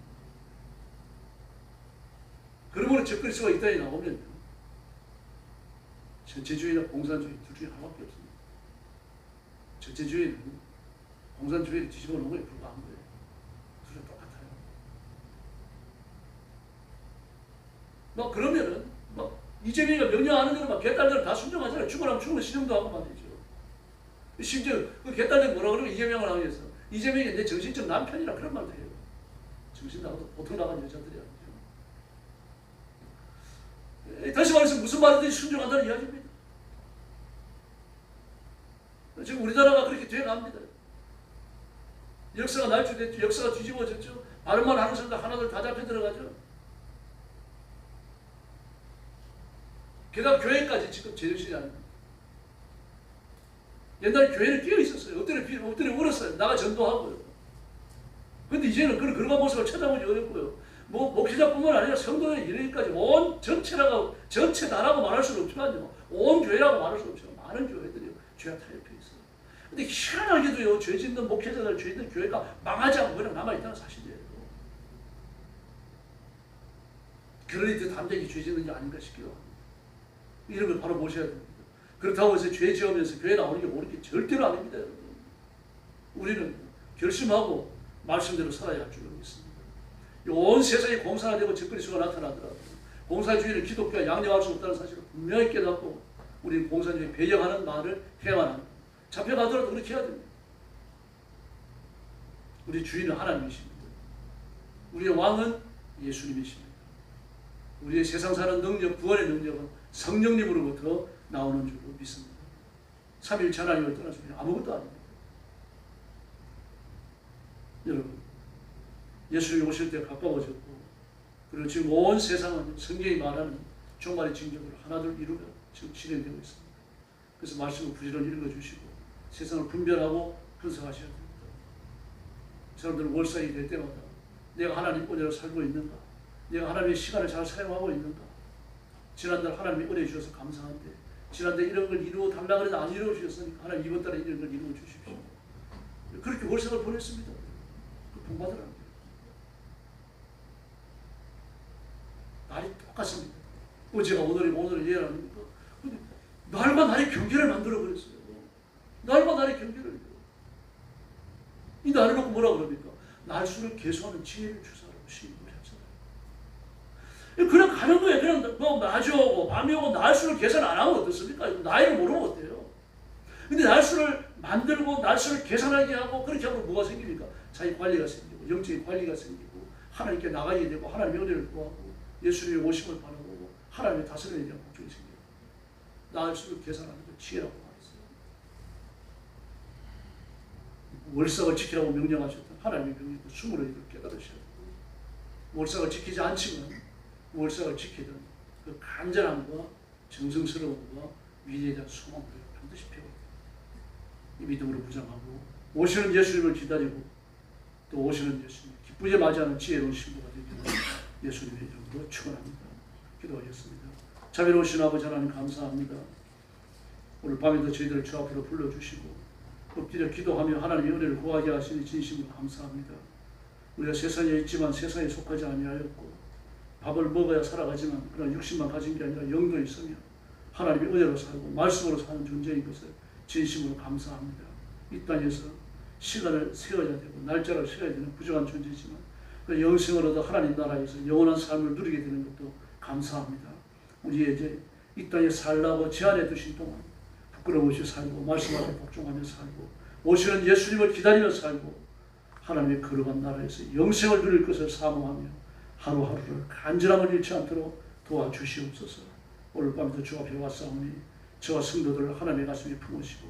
그러므로 적그리스도가 이 땅에 나오면 전체주의나 공산주의 둘 중에 하나밖에 없습니다. 전체주의는 공산주의를 뒤집어 놓은 거에 불과한 거예요. 둘 다 똑같아요. 뭐 그러면은 뭐 이재명이가 명령하는 대로 막 개딸들은 다 순종하잖아요. 죽으라면 죽으면 신용도 하고 말이죠. 심지어 그 개딸들 뭐라 그러면 이재명을 하기 위해서 이재명이 내 정신적 남편이라 그런 말도 해요. 정신 나가도 보통 나간 여자들이 아니죠. 다시 말해서 무슨 말이든지 순종한다는 이야기입니다. 지금 우리나라가 그렇게 돼갑니다. 역사가 날조됐죠. 역사가 뒤집어졌죠. 발음만 하는 사람들 하나둘 다 잡혀 들어가죠. 게다가 교회까지 지금 제정신이 아닙니다. 옛날에 교회는 끼어 있었어요. 엎드려 울었어요. 나가 전도하고요. 근데 이제는 그런 모습을 찾아보기 어렵고요. 뭐 목회자뿐만 아니라 성도의 이르기까지 온 전체 나라고 말할 수는 없지만요. 온 교회라고 말할 수는 없지만 많은 교회들이 죄가 타협해 있어요. 근데 희한하게도요, 죄 짓는 목회자들, 죄 짓는 교회가 망하지 않고 그냥 남아있다는 사실이에요. 그러니 더 담대히 죄 짓는 게 아닌가 싶기도 합니다. 이런 걸 바로 보셔야 됩니다. 그렇다고 해서 죄 지으면서 교회 나오는 게 옳은 게 절대로 아닙니다, 여러분. 우리는 결심하고 말씀대로 살아야 할 줄로 믿습니다. 온 세상에 공산화 되고 적그리스도가 나타나더라도 공산주의를 기독교가 양념할 수 없다는 사실을 분명히 깨닫고 우리는 공산주의 배경하는 말을 해야만 합니다. 잡혀가더라도 그렇게 해야 됩니다. 우리 주인은 하나님이십니다. 우리의 왕은 예수님이십니다. 우리의 세상 사는 능력, 구원의 능력은 성령님으로부터 나오는 줄로 믿습니다. 삼위일체 하나님을 떠나서 아무것도 아닙니다. 여러분, 예수님이 오실 때 가까워졌고, 그리고 지금 온 세상은 성경이 말하는 종말의 징조를 하나둘 이루며 지금 진행되고 있습니다. 그래서 말씀을 부지런히 읽어주시고 세상을 분별하고 분석하셔야 됩니다. 사람들은 월삭이 될 때마다 내가 하나님 은혜로 살고 있는가? 내가 하나님의 시간을 잘 사용하고 있는가? 지난달 하나님이 은혜 주셔서 감사한데 지난달 이런 걸 이루어 달라고 해도 안 이루어 주셨으니까 하나님 이번 달에 이런 걸 이루어 주십시오. 그렇게 월삭을 보냈습니다. 복 받으라는 거예요. 날이 똑같습니다. 어제가 오늘이고 오늘은 얘 아닙니까? 근데 날과 날의 경계를 만들어 버렸어요. 날과 날의 경계를. 이 날을 놓고 뭐라 그럽니까? 날수를 계수하는 지혜를 주사라고 시인을 했잖아요. 그냥 가는 거예요. 그냥 뭐 낮이 오고 밤이 오고 날수를 계산 안 하면 어떻습니까? 나이를 모르면 어때요? 근데 날수를 만들고 날수를 계산하게 하고 그렇게 하면 뭐가 생깁니까? 자기 관리가 생기고 영적인 관리가 생기고 하나님께 나가게 되고 하나님의 은혜를 구하고 예수님의 오심을 바라보고 하나님의 다스림에 대한 걱정이 생겨요. 날수를 계산하는 걸 지혜라고 말했어요. 월삭을 지키라고 명령하셨던 하나님의 명령도 숨으로 이걸 깨달으셔야 되고 월삭을 지키지 않지만 월삭을 지키던 그 간절함과 정성스러움과 위대에 대한 소망을 반드시 배워야 돼요. 이 믿음으로 무장하고 오시는 예수님을 기다리고 또 오시는 예수님 기쁘게 맞이하는 지혜로운 신부가 되기를 예수님의 이름으로 축원합니다. 기도하겠습니다. 자비로우신 아버지 하나님 감사합니다. 오늘 밤에도 저희들을 주 앞으로 불러주시고 엎드려 기도하며 하나님의 은혜를 구하게 하시니 진심으로 감사합니다. 우리가 세상에 있지만 세상에 속하지 아니하였고 밥을 먹어야 살아가지만 그러나 육신만 가진 게 아니라 영도 있으며 하나님의 은혜로 살고 말씀으로 사는 존재인 것을 진심으로 감사합니다. 이 땅에서 시간을 세워야 되고 날짜를 세워야 되는 부족한 존재지만 그 영생을 얻어 하나님 나라에서 영원한 삶을 누리게 되는 것도 감사합니다. 우리에게 이 땅에 살라고 제안해 두신 동안 부끄러워시 살고 말씀 앞에 복종하며 살고 오시는 예수님을 기다리며 살고 하나님의 거룩한 나라에서 영생을 누릴 것을 사모하며 하루하루를 간절함을 잃지 않도록 도와주시옵소서. 오늘 밤에도 주 앞에 왔사오니 저와 성도들을 하나님의 가슴에 품으시고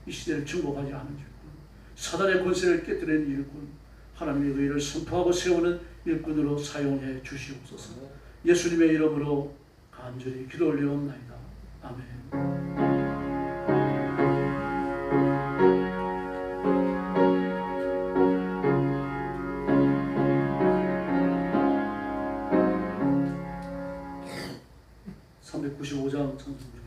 이 시대를 정복하지 않은 일꾼 사단의 권세를 깨뜨리는 일꾼 하나님의 의를 선포하고 세우는 일꾼으로 사용해 주시옵소서. 예수님의 이름으로 간절히 기도 올리옵나이다. 아멘. 195장 찬송 부르겠습니다.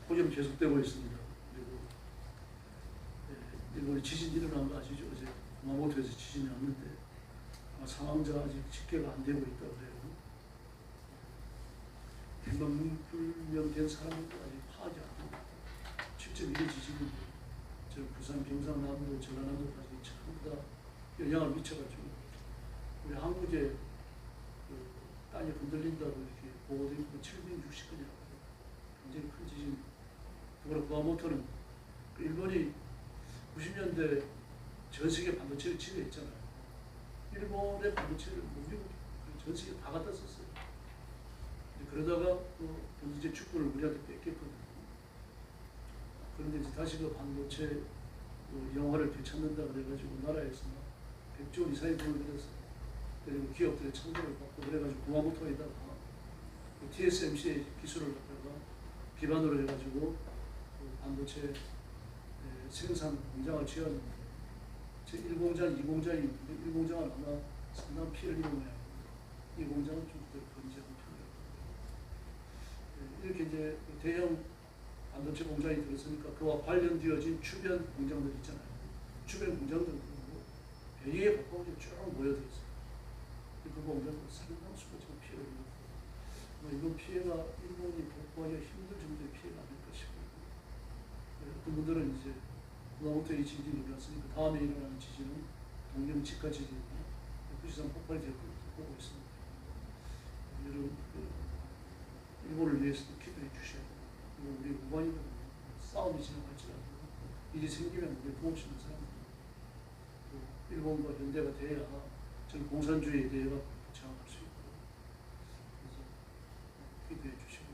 폭염 계속되고 있습니다. 그리고 일본에 지진 일어난 거 아시죠? 어제 구마모토에서 지진이 왔는데 상황자가 아직 집계가 안 되고 있다고 해요. 불명된 사람도 아직 파악이 안 됩니다. 직접 이런 지진이 저 부산, 경상남도, 전라남도까지 전부 다 영향을 미쳐가지고 우리 한국에 그 땅이 흔들린다고 이렇게 보고되고 760건이라고 해요. 굉장히 큰 지진. 그리고 구마모토는 일본이 90년대 전 세계 반도체를 지배했잖아요. 일본의 반도체를 미국 전 세계 다 갖다 썼어요. 그러다가 이제 축구를 우리한테 뺏겼거든요. 그런데 이제 다시 그 반도체 영화를 되찾는다 그래가지고 나라에서 100조 이상의 돈을 들였어요. 그리고 기업들의 참고를 받고 그래가지고 구마모토에다가 TSMC의 기술을 갖다가 기반으로 해가지고 반도체 생산 공장을 지었는데 제 1공장, 2공장이 있는데 1공장은 아마 상당한 피해를 입은 모양입니다. 이 공장은 좀 더 건재한 편이에요. 이렇게 이제 대형 반도체 공장이 들었으니까 그와 관련되어진 주변 공장들 있잖아요. 주변 공장들도 배에 가까운 쭉 모여들었어요. 그 공장은 상당 수가 지금 피해를 입었고 이번 피해가 일본이 복구하기가 힘들 정도의 피해가 아닐 것이고 어떤 분들은 이제 구마모토 이 지진이 일어났으니까 다음에 일어나는 지진은 동경 직하 지진이나富士山 폭발이 될 것으로 보고 있습니다. 여러분 일본을 위해서도 기도해 주셔야 돼요. 우리 우방이거든요. 싸움이 지나갈지라도 일이 생기면 우리 도움주는 사람입니다. 일본과 연대가 돼야 전 공산주의에 대해 저항할 수 있고 그래서 기도해 주시고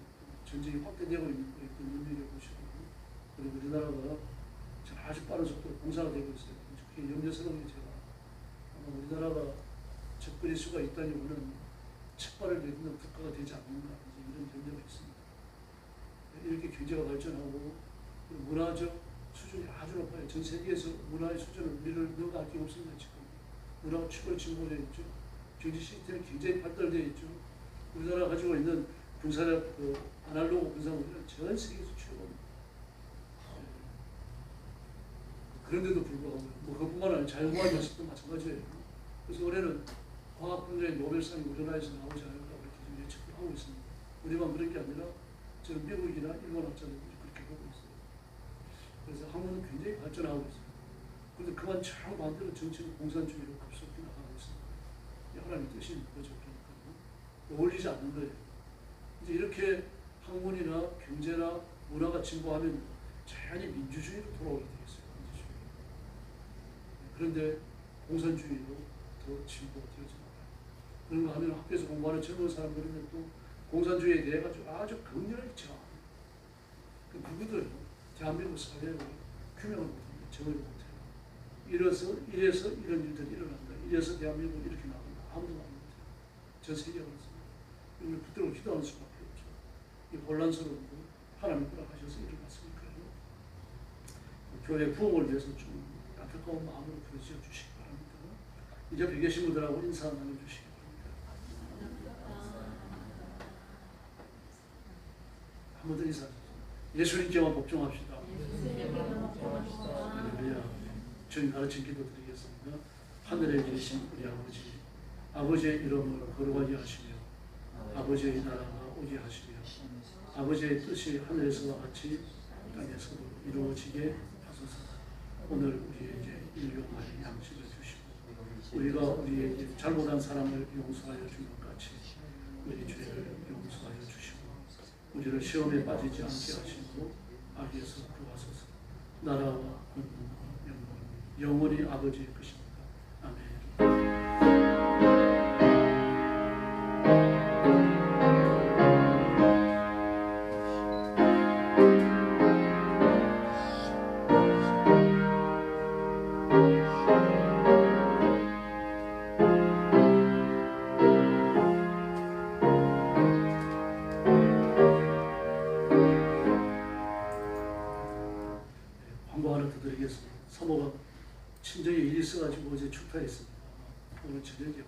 전쟁이 확대되고 있는 거에 또 눈여겨보시고 그리고 우리나라가 아주 빠른 속도로 공사가 되고 있어요. 그게 염려스러운 게 제가 아마 우리나라가 접근의 수가 있다기보다는 책발을 내딛는 국가가 되지 않는가 이런 염려가 있습니다. 이렇게 경제가 발전하고 문화적 수준이 아주 높아요. 전 세계에서 문화의 수준을 우리를 능가할 게 없습니다. 지금 문화가 최고로 진보되어 있죠. 경제 시스템이 굉장히 발달되어 있죠. 우리나라가 가지고 있는 군사력 아날로그 군사무기는 전 세계에서 최고입니다. 그런데도 불구하고 뭐 그뿐만 아니라 자연과학 연습도 마찬가지예요. 그래서 올해는 과학 분야의 노벨상이 우리나라에서 나오지 않을까 그렇게 좀 예측도 하고 있습니다. 우리만 그런 게 아니라 지금 미국이나 일본 학자들도 그렇게 보고 있어요. 그래서 학문은 굉장히 발전하고 있어요. 그런데 그만 정반대로 정치는 공산주의로 급속히 나가고 있습니다. 이게 하나님의 뜻이 있는 거죠. 그러니까 어울리지 않는 거예요. 이제 이렇게 학문이나 경제나 문화가 진보하면 자연히 민주주의로 돌아오게 되겠어요. 민주주의. 그런데 공산주의로 더 진보가 되어져 나가요. 그런 거 하면 학교에서 공부하는 젊은 사람들은 또 공산주의에 대해 아주 강렬하게 저항합니다. 그 누구들 대한민국 사회를 규명을 못합니다. 정의를 못해요. 이래서 이런 일들이 일어난다. 이래서 대한민국이 이렇게 나간다. 아무도 말 못해요. 전 세계가 그렇습니다. 이걸 붙들고 기도하는 수밖에 없죠. 이 혼란스러운 거 하나님 허락하셔서 일어났으니까요. 교회 부흥을 위해서 좀 안타까운 마음으로 부르짖어 주시기 바랍니다. 이제 옆에 계신 분들하고 인사 나눠주시기 바랍니다. 한 번 더 인사하시죠. 예수님께만 복종합시다. 할렐루야. 주님 가르친 기도 드리겠습니다. 하늘에 계신 우리 아버지, 아버지의 이름으로 거룩하게 하시며 아버지의 나라가 오게 하시며 아버지의 뜻이 하늘에서와 같이 땅에서도 이루어지게 하소서. 오늘 우리에게 일용할 양식을 주시고 우리가 우리에게 잘못한 사람을 용서하여 준 것 같이 우리 죄를 용서하여 주시고 우리를 시험에 빠지지 않게 하시고 악에서 구하소서. 나라와 권능과 영광은 영원히 아버지의 것입니다. 아멘. 광고 하나 더 드리겠습니다. 사모가 친정에 일이 있어가지고 어제 축사했습니다. 오늘 저녁에